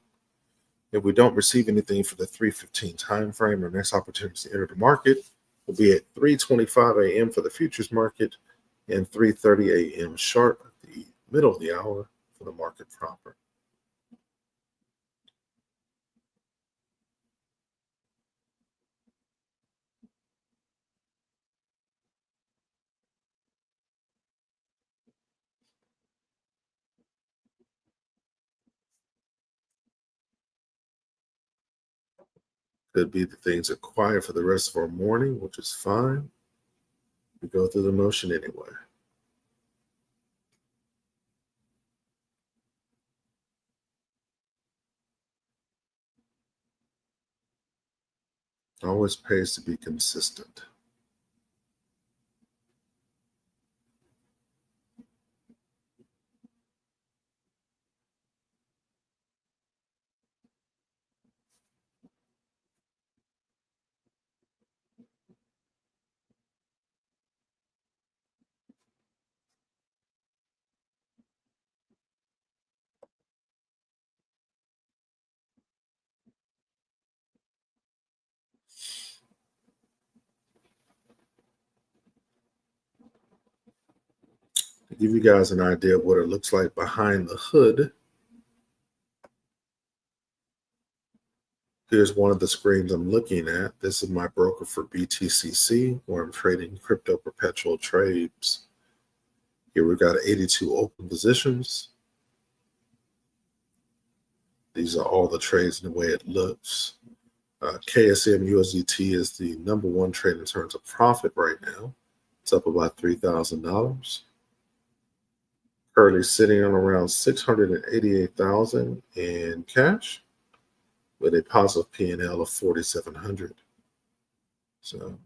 If we don't receive anything for the 3:15 time frame, our next opportunity to enter the market will be at 3:25 a.m. for the futures market and 3:30 a.m. sharp, the middle of the hour for the market proper. Could be that things are quiet for the rest of our morning, which is fine. We go through the motion anyway. Always pays to be consistent. To give you guys an idea of what it looks like behind the hood, here's one of the screens I'm looking at. This is my broker for BTCC, where I'm trading crypto perpetual trades. Here we've got 82 open positions. These are all the trades in the way it looks. KSM USDT is the number one trade in terms of profit right now. It's up about $3,000. Currently sitting on around 688,000 in cash, with a positive P&L of 4,700. So,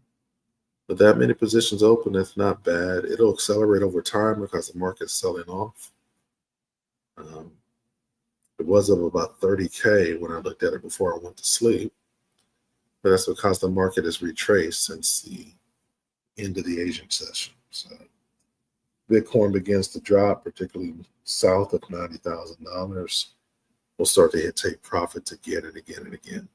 with that many positions open, it's not bad. It'll accelerate over time because the market's selling off. It was up about 30K when I looked at it before I went to sleep, but that's because the market has retraced since the end of the Asian session. So, Bitcoin begins to drop, particularly south of $90,000, we'll start to hit take profits again and again and again.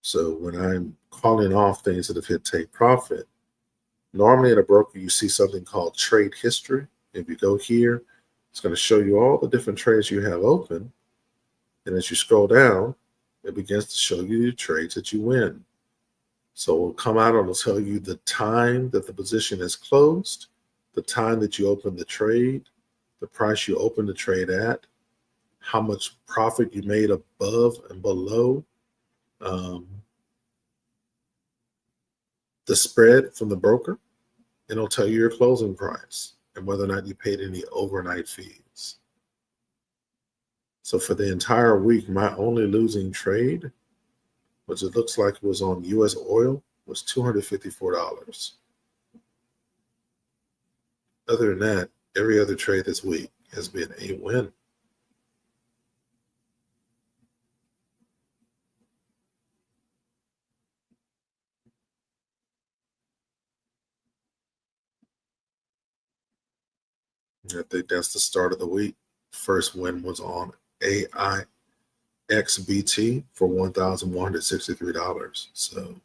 So when I'm calling off things that have hit take profit, normally in a broker, you see something called trade history. If you go here, it's going to show you all the different trades you have open. And as you scroll down, it begins to show you the trades that you win. So it will come out and it'll tell you the time that the position is closed, the time that you open the trade, the price you open the trade at, how much profit you made above and below, the spread from the broker, and it'll tell you your closing price and whether or not you paid any overnight fees. So for the entire week, my only losing trade, which it looks like it was on US oil, was $254. Other than that, every other trade this week has been a win. I think that's the start of the week. First win was on AIXBT for $1,163. So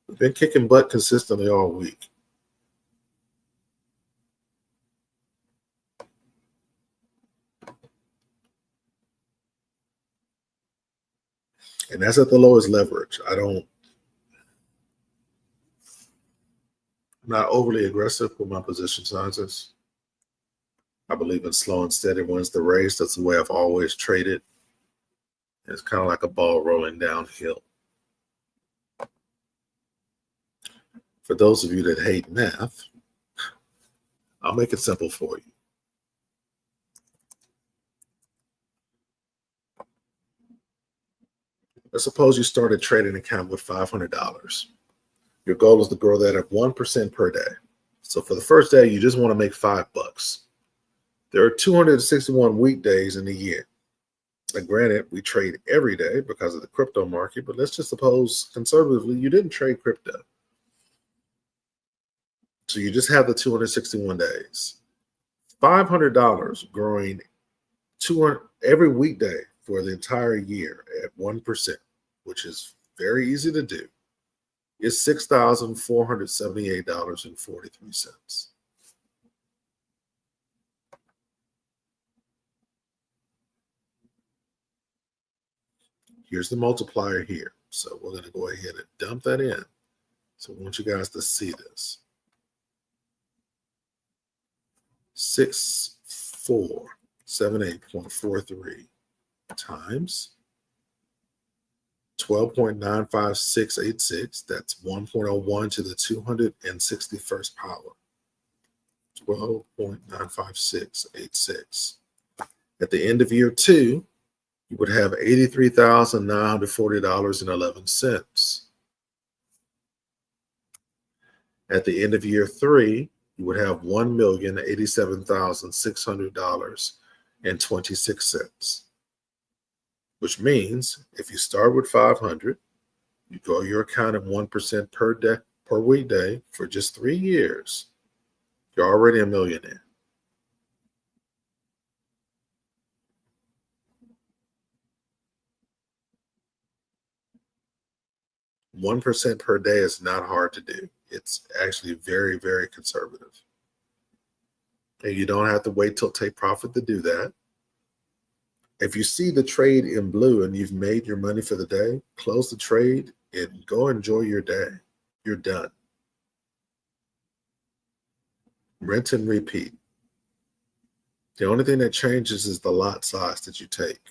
we've been kicking butt consistently all week. And that's at the lowest leverage. I'm not overly aggressive with my position sizes. I believe in slow and steady wins the race. That's the way I've always traded. It's kind of like a ball rolling downhill. For those of you that hate math, I'll make it simple for you. Let's suppose you start a trading account with $500. Your goal is to grow that at 1% per day. So for the first day, you just want to make $5. There are 261 weekdays in a year. Now, granted, we trade every day because of the crypto market, but let's just suppose conservatively you didn't trade crypto. So you just have the 261 days. $500 growing every weekday for the entire year at 1%, which is very easy to do, is $6,478.43. Here's the multiplier here. So we're going to go ahead and dump that in. So I want you guys to see this. 6478.43 times 12.95686. That's 1.01 to the 261st power. 12.95686. At the end of year 2, you would have $83,940.11. At the end of year 3, you would have $1,087,600.26. Which means if you start with 500, you grow your account at 1% per day per weekday for just 3 years, you're already a millionaire. One 1% per day is not hard to do. It's actually very, very conservative. And you don't have to wait till take profit to do that. If you see the trade in blue and you've made your money for the day, close the trade and go enjoy your day. You're done. Rinse and repeat. The only thing that changes is the lot size that you take.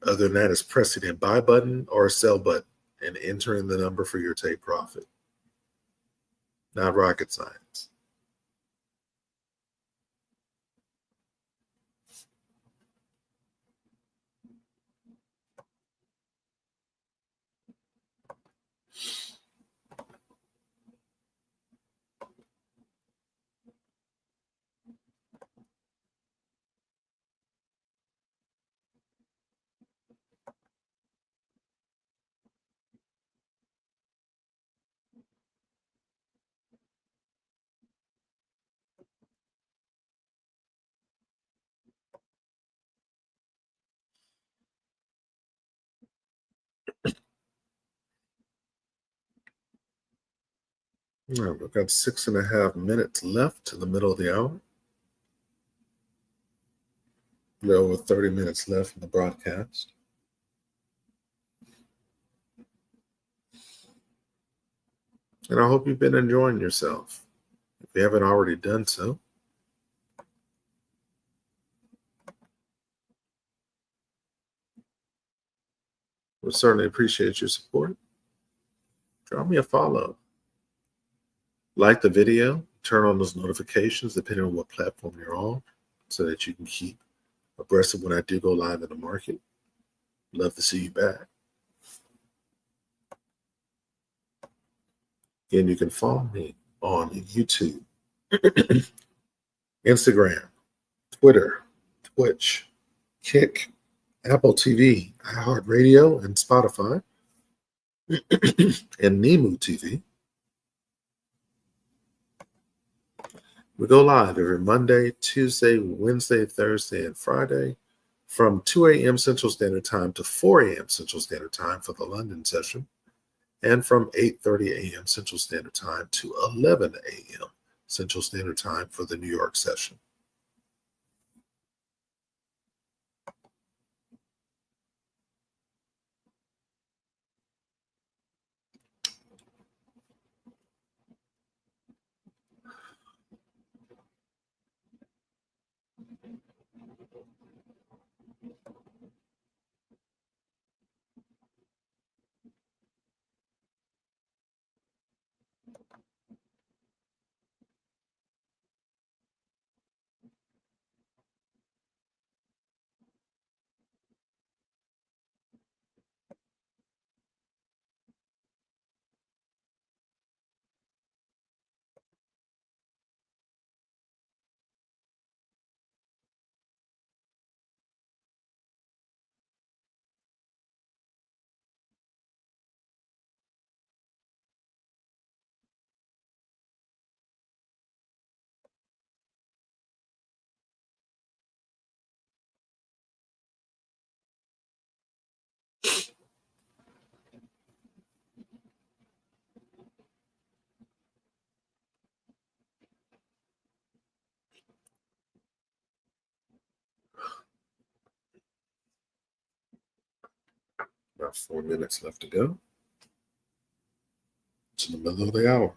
Other than that, it's pressing a buy button or a sell button and entering the number for your take profit. Not rocket science. All right, we've got 6.5 minutes left to the middle of the hour. A little over 30 minutes left in the broadcast. And I hope you've been enjoying yourself. If you haven't already done so, we certainly appreciate your support. Drop me a follow. Like the video, turn on those notifications depending on what platform you're on so that you can keep abreast of when I do go live in the market. Love to see you back. Again, you can follow me on YouTube, Instagram, Twitter, Twitch, Kick, Apple TV, iHeartRadio, and Spotify, and Nemu TV. We go live every Monday, Tuesday, Wednesday, Thursday, and Friday from 2 a.m. Central Standard Time to 4 a.m. Central Standard Time for the London session, and from 8:30 a.m. Central Standard Time to 11 a.m. Central Standard Time for the New York session. About 4 minutes left to go. It's in the middle of the hour.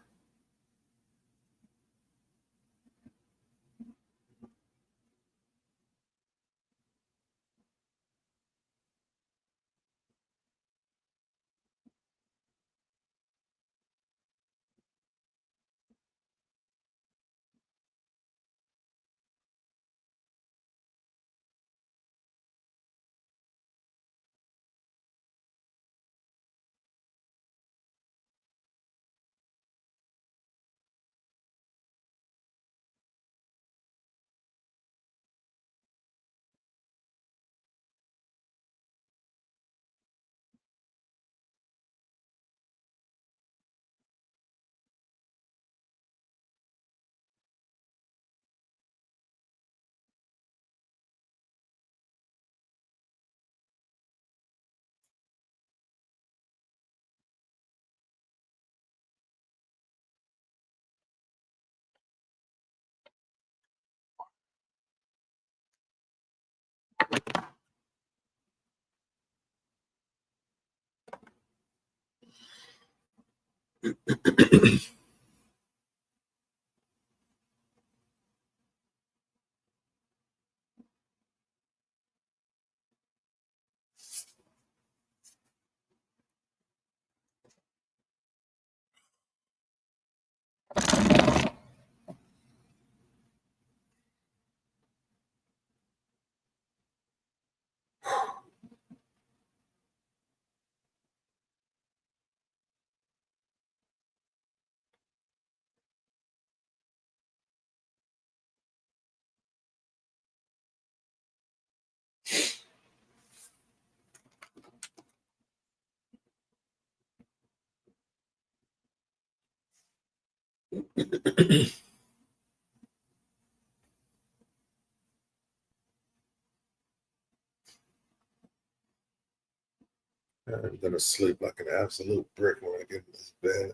I'm going to sleep like an absolute brick when I get in this bed.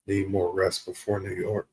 Need more rest before New York.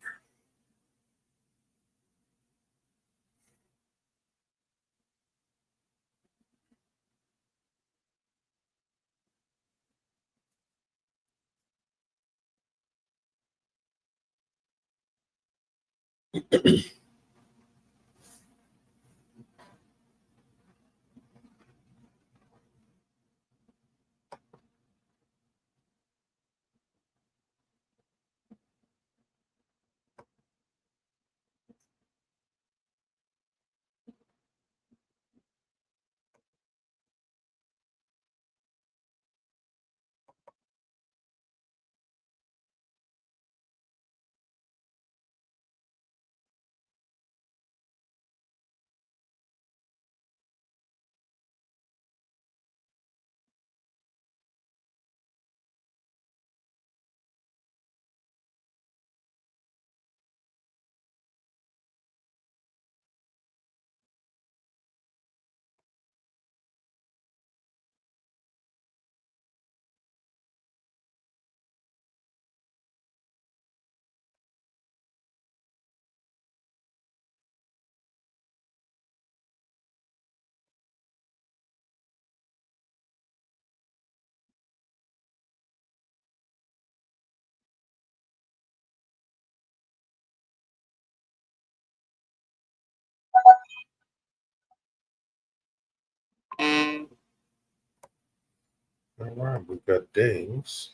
All right, we've got dings.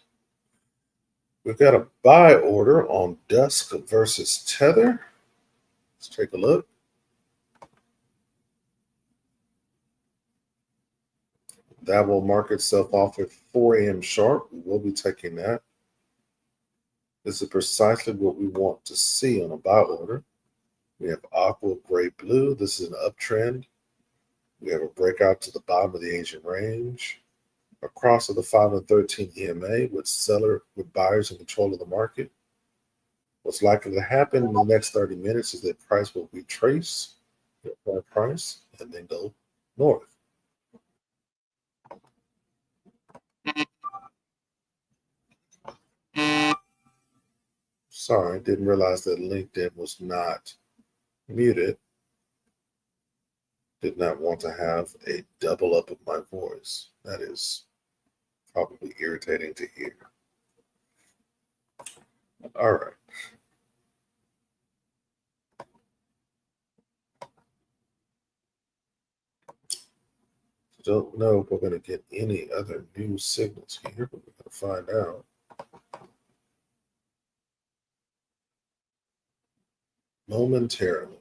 We've got a buy order on Dusk versus Tether. Let's take a look. That will mark itself off at 4 a.m. sharp. We will be taking that. This is precisely what we want to see on a buy order. We have aqua, gray, blue. This is an uptrend. We have a breakout to the bottom of the Asian range. Across of the 5 and 13 EMA with buyers in control of the market. What's likely to happen in the next 30 minutes is that price will retrace the price and then go north. Sorry, didn't realize that LinkedIn was not muted. Did not want to have a double up of my voice. That is probably irritating to hear. All right. Don't know if we're going to get any other new signals here, but we're going to find out. Momentarily.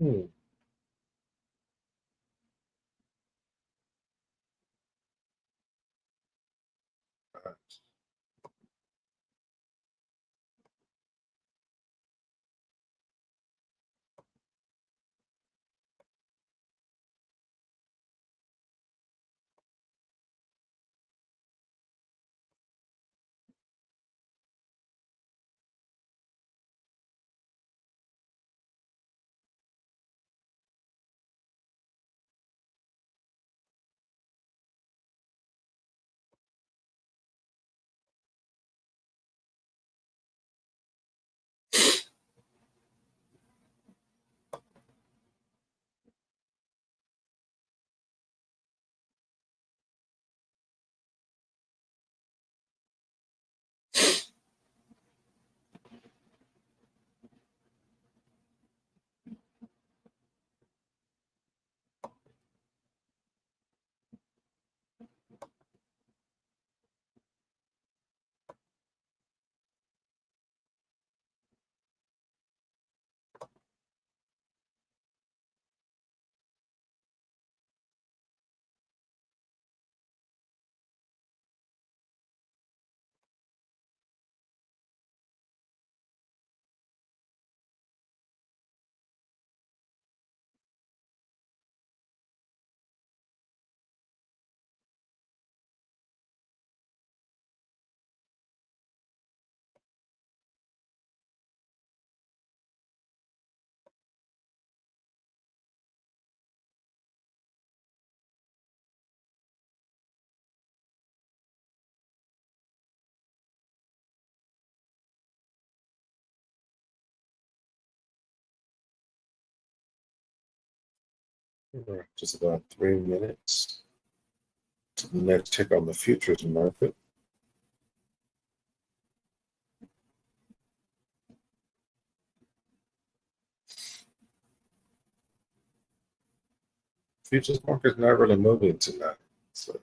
Hmm. Just about 3 minutes to the next tick on the futures market. Futures market's not really moving tonight, so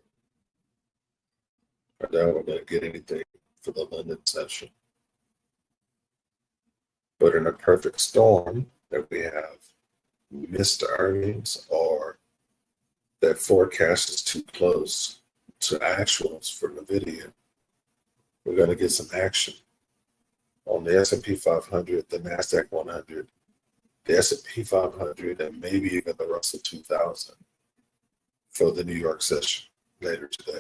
I doubt we're going to get anything for the London session. But in a perfect storm that we have missed earnings or that forecast is too close to actuals for NVIDIA, we're going to get some action on the S&P 500, the NASDAQ 100, the S&P 500, and maybe even the Russell 2000 for the New York session later today.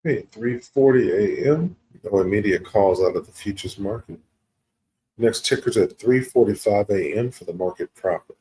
Hey, 3:40 a.m. No immediate calls out of the futures market. Next ticker's at 3:45 a.m. for the market proper.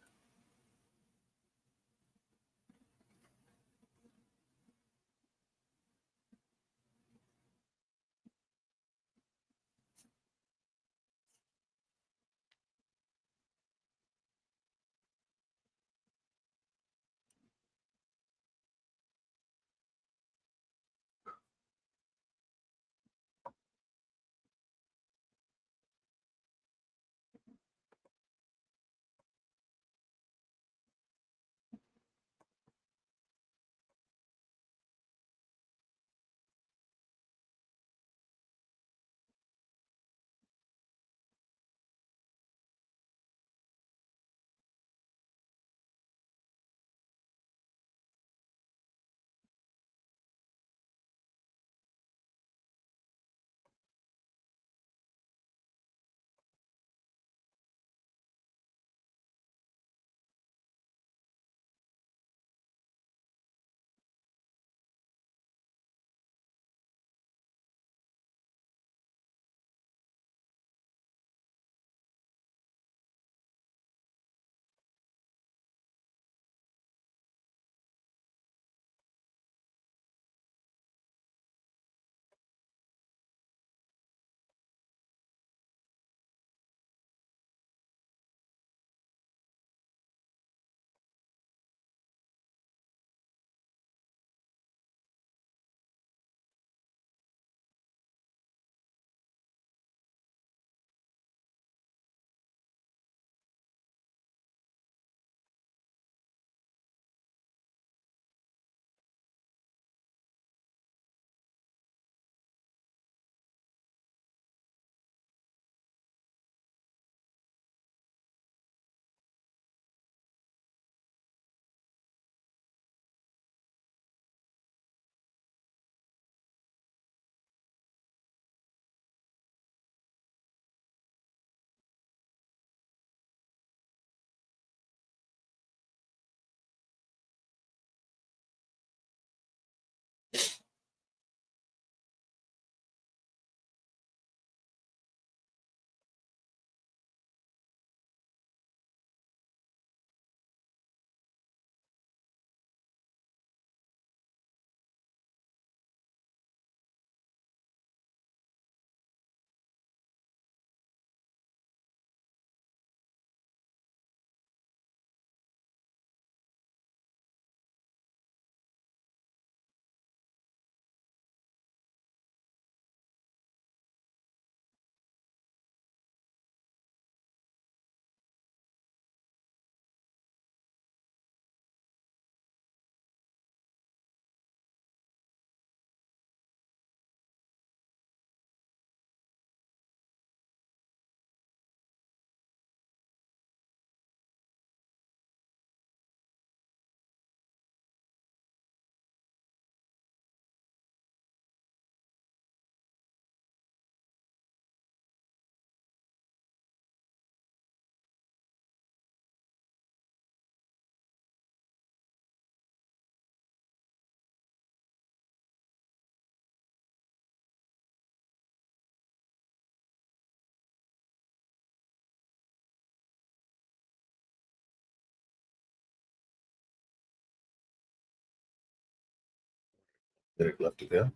Minute left to go.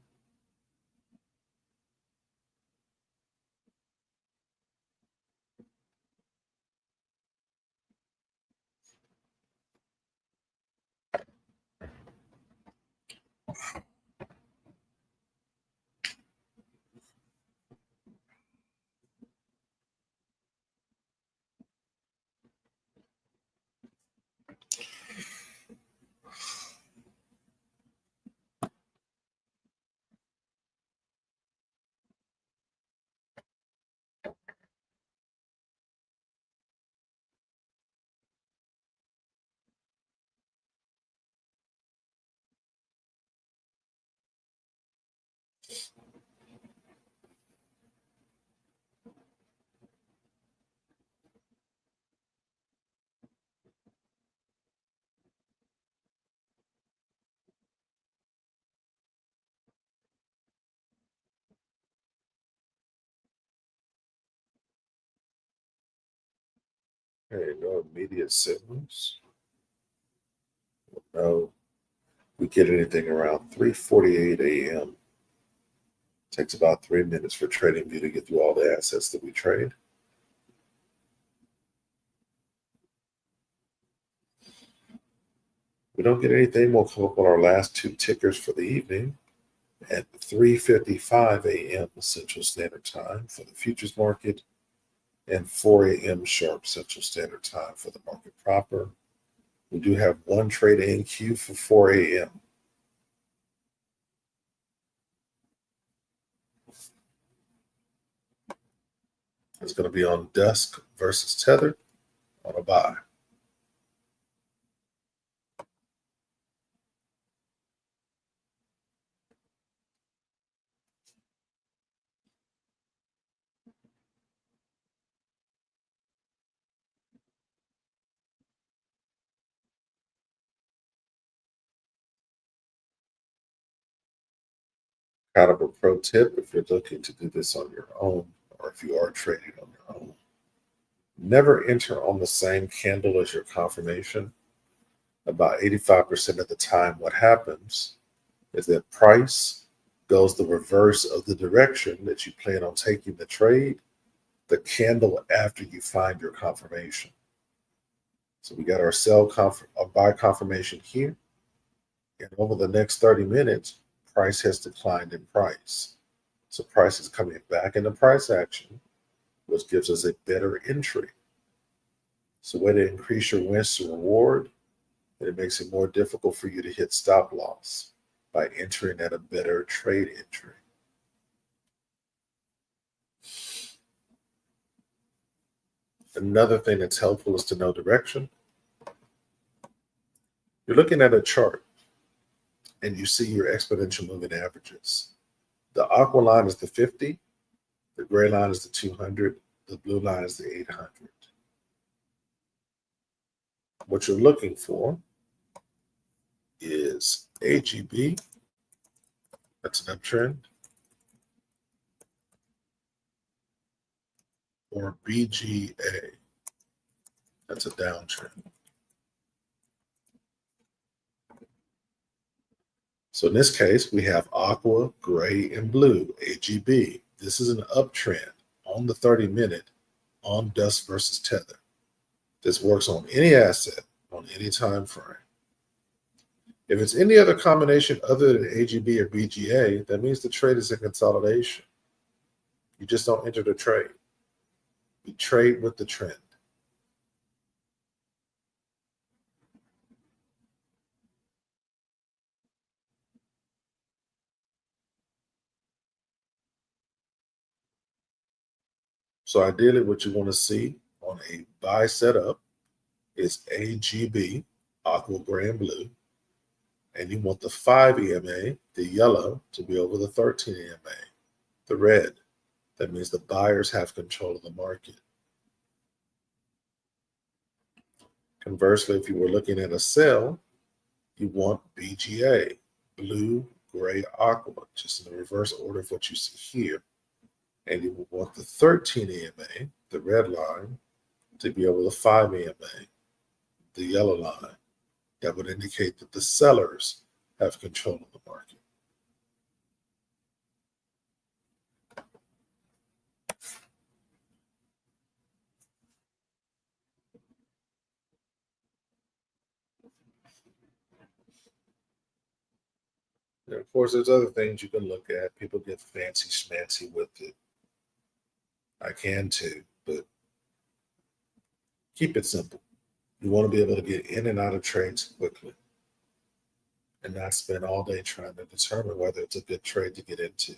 Okay, no immediate signals. No, we get anything around 3:48 a.m. Takes about 3 minutes for TradingView to get through all the assets that we trade. We don't get anything. We'll come up on our last two tickers for the evening at 3:55 a.m. Central Standard Time for the futures market and 4 a.m. sharp Central Standard Time for the market proper. We do have one trade in queue for 4 a.m. It's going to be on dusk versus tether on a buy. Kind of a pro tip if you're looking to do this on your own, or if you are trading on your own. Never enter on the same candle as your confirmation. About 85% of the time, what happens is that price goes the reverse of the direction that you plan on taking the trade, the candle after you find your confirmation. So we got our buy confirmation here. And over the next 30 minutes, price has declined in price. So price is coming back into price action, which gives us a better entry. So way to increase your wins to reward, and it makes it more difficult for you to hit stop loss by entering at a better trade entry. Another thing that's helpful is to know direction. You're looking at a chart and you see your exponential moving averages. The aqua line is the 50, the gray line is the 200, the blue line is the 800. What you're looking for is AGB, that's an uptrend, or BGA, that's a downtrend. So in this case, we have aqua, gray, and blue, AGB. This is an uptrend on the 30-minute on dusk versus tether. This works on any asset, on any time frame. If it's any other combination other than AGB or BGA, that means the trade is in consolidation. You just don't enter the trade. You trade with the trend. So ideally what you want to see on a buy setup is AGB, aqua, gray, and blue. And you want the 5 EMA, the yellow, to be over the 13 EMA, the red. That means the buyers have control of the market. Conversely, if you were looking at a sell, you want BGA, blue, gray, aqua, just in the reverse order of what you see here. And you will want the 13 EMA, the red line, to be over the 5 EMA, the yellow line. That would indicate that the sellers have control of the market. And of course, there's other things you can look at. People get fancy schmancy with it. I can too, but keep it simple. You want to be able to get in and out of trades quickly and not spend all day trying to determine whether it's a good trade to get into.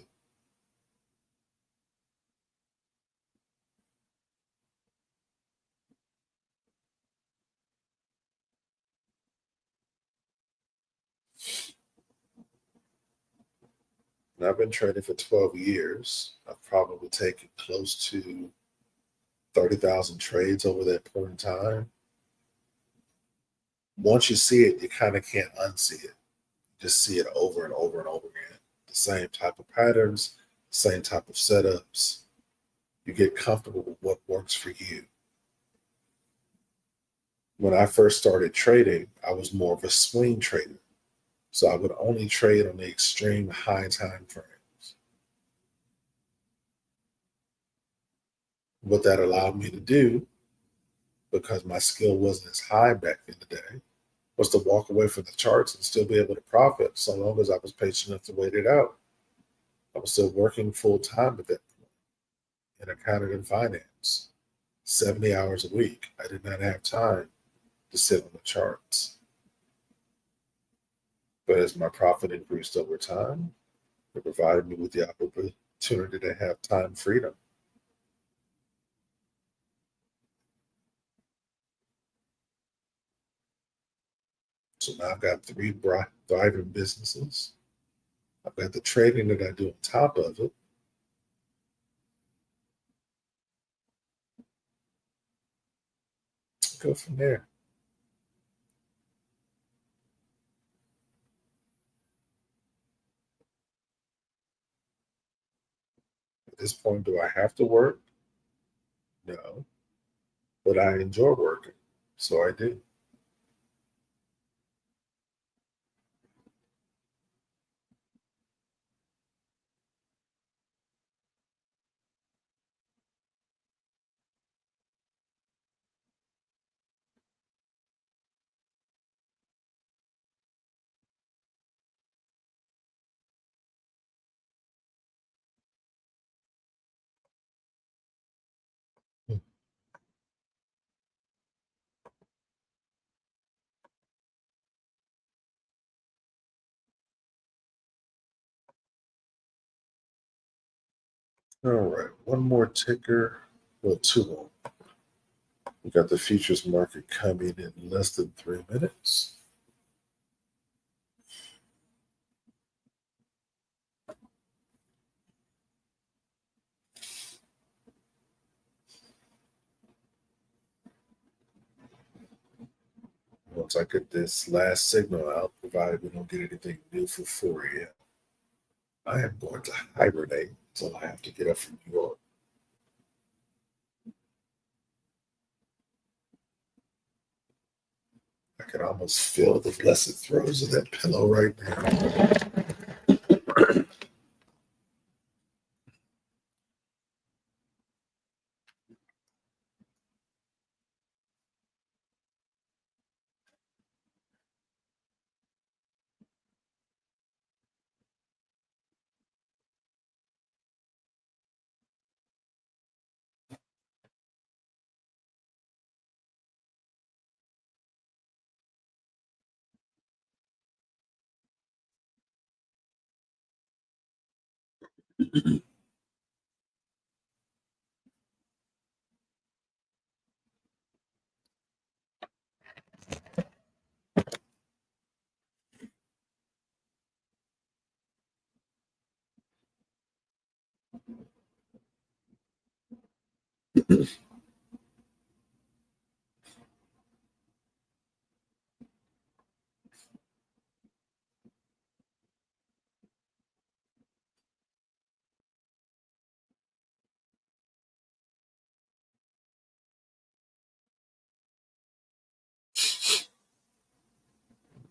And I've been trading for 12 years. I've probably taken close to 30,000 trades over that point in time. Once you see it, you kind of can't unsee it. Just see it over and over and over again. The same type of patterns, same type of setups. You get comfortable with what works for you. When I first started trading, I was more of a swing trader. So I would only trade on the extreme high time frames. What that allowed me to do, because my skill wasn't as high back in the day, was to walk away from the charts and still be able to profit so long as I was patient enough to wait it out. I was still working full time at that point in accounting and finance, 70 hours a week. I did not have time to sit on the charts. But as my profit increased over time, it provided me with the opportunity to have time freedom. So now I've got three thriving businesses. I've got the trading that I do on top of it. Go from there. At this point, do I have to work? No, but I enjoy working, so I do. All right, one more ticker. Well, two more. We got the futures market coming in less than 3 minutes. Once I get this last signal out, provided we don't get anything new for 4 a.m., I am going to hibernate until I have to get up from New York. I can almost feel the blessed throes of that pillow right now.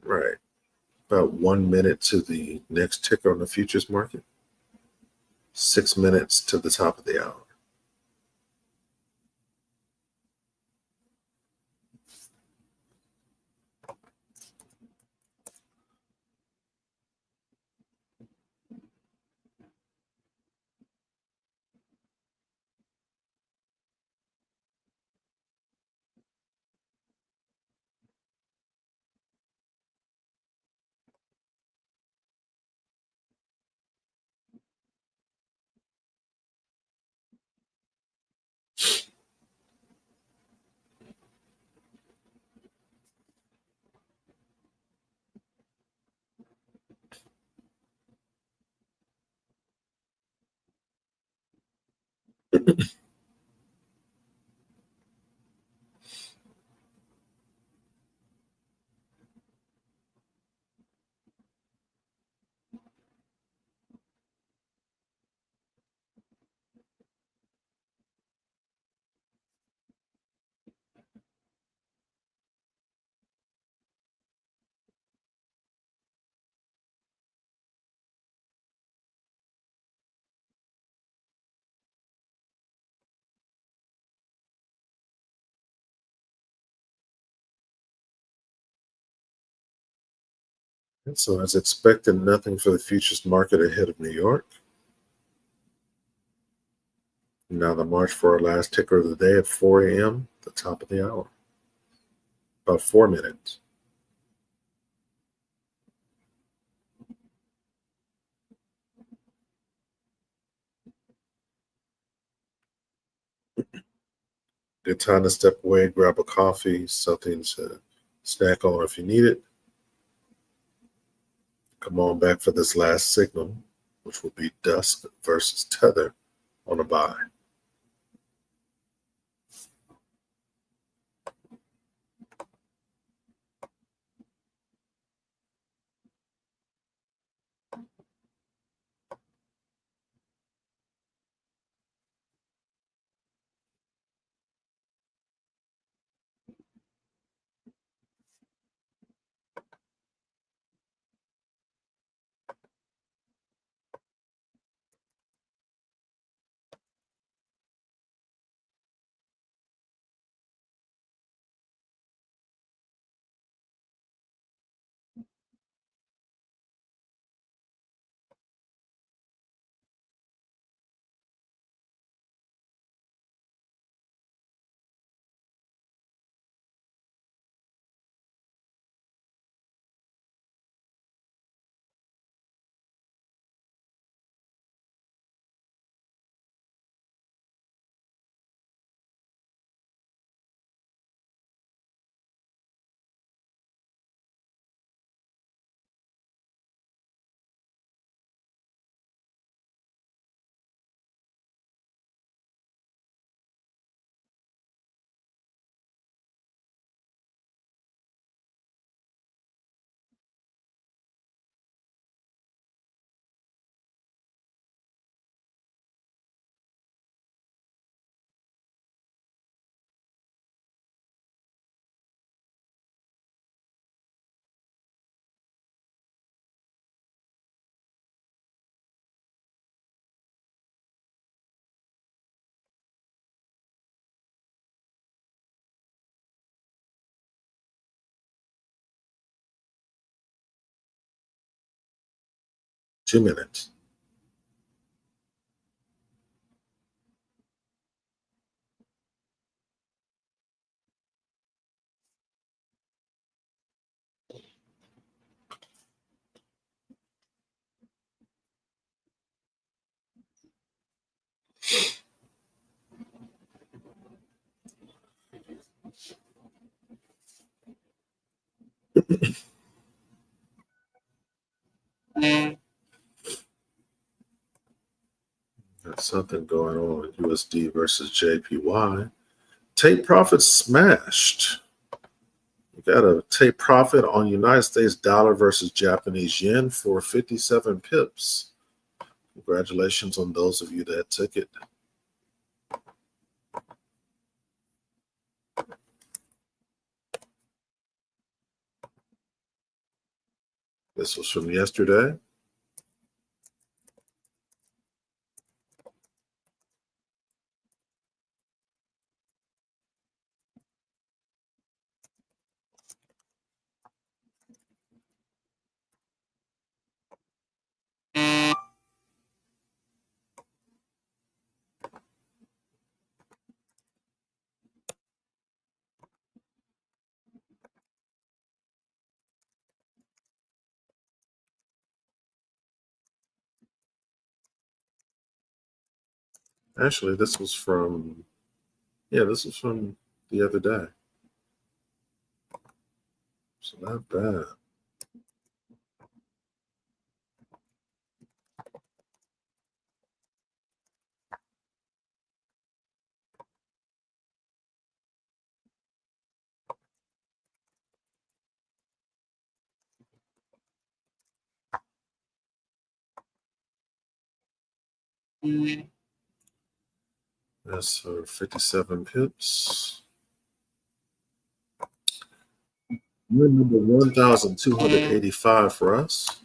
Right. About 1 minute to the next ticker on the futures market, 6 minutes to the top of the hour. And so, as expected, nothing for the futures market ahead of New York. Now, the March for our last ticker of the day at 4 a.m., the top of the hour, about 4 minutes. Good time to step away, grab a coffee, something to snack on if you need it. Come on back for this last signal, which will be dusk versus tether on a buy. Two minutes. There's something going on with USD versus JPY. Take profit smashed. You got a take profit on United States dollar versus Japanese yen for 57 pips. Congratulations on those of you that took it. This was from yesterday. Actually, this was from the other day. So not bad. That's for 57 pips. Number 1,285 for us.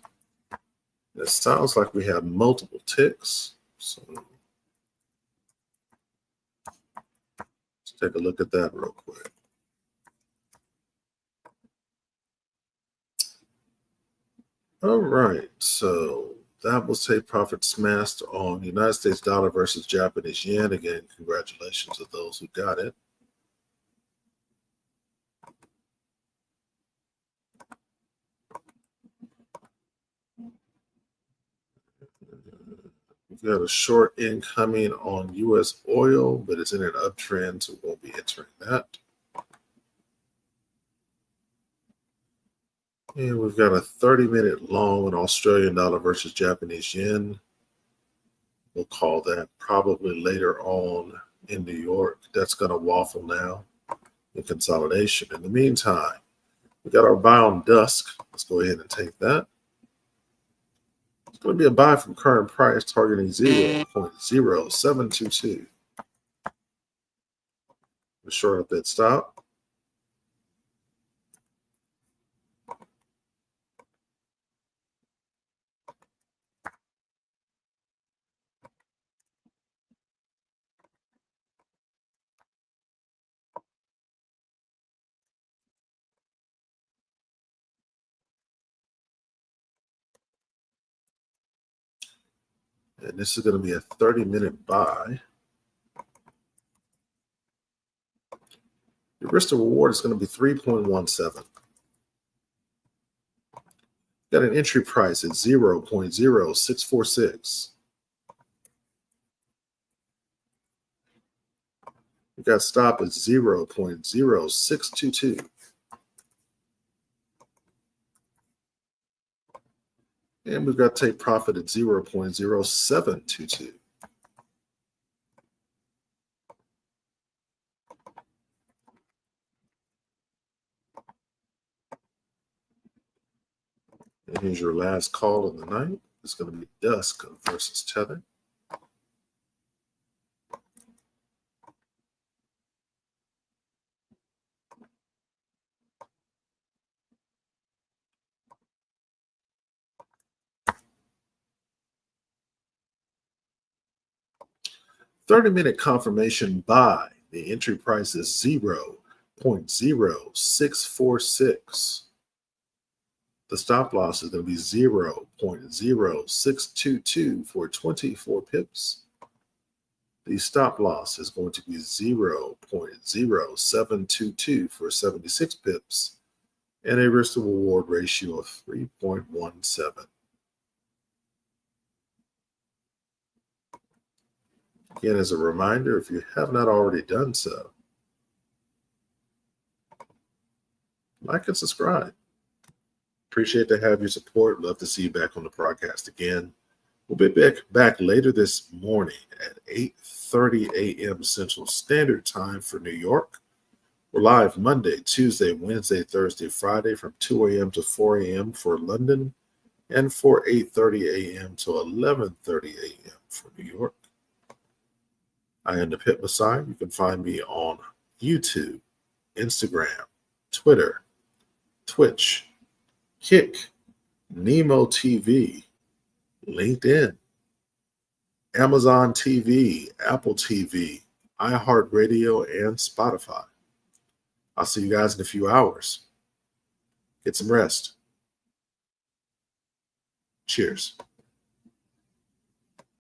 It sounds like we have multiple ticks. So let's take a look at that real quick. All right, so that was take profit smashed on United States dollar versus Japanese yen. Again, congratulations to those who got it. We've got a short incoming on U.S. oil, but it's in an uptrend, so we won't be entering that. And we've got a 30-minute long on Australian dollar versus Japanese yen. We'll call that probably later on in New York. That's going to waffle now in consolidation. In the meantime, we got our buy on dusk. Let's go ahead and take that. It's going to be a buy from current price targeting 0.0722. We're short up that stop. And this is going to be a 30-minute buy. Your risk to reward is going to be 3.17. Got an entry price at 0.0646. We got stop at 0.0622. And we've got take profit at 0.0722. And here's your last call of the night. It's going to be dusk versus tether. Thirty-minute confirmation buy. The entry price is 0.0646. The stop loss is going to be 0.0622 for 24 pips. The stop loss is going to be 0.0722 for 76 pips. And a risk to reward ratio of 3.17. Again, as a reminder, if you have not already done so, like and subscribe. Appreciate to have your support. Love to see you back on the broadcast again. We'll be back later this morning at 8:30 a.m. Central Standard Time for New York. We're live Monday, Tuesday, Wednesday, Thursday, Friday from 2 a.m. to 4 a.m. for London and for 8:30 a.m. to 11:30 a.m. for New York. I am the Pit Messiah. You can find me on YouTube, Instagram, Twitter, Twitch, Kick, Nemo TV, LinkedIn, Amazon TV, Apple TV, iHeartRadio, and Spotify. I'll see you guys in a few hours. Get some rest. Cheers.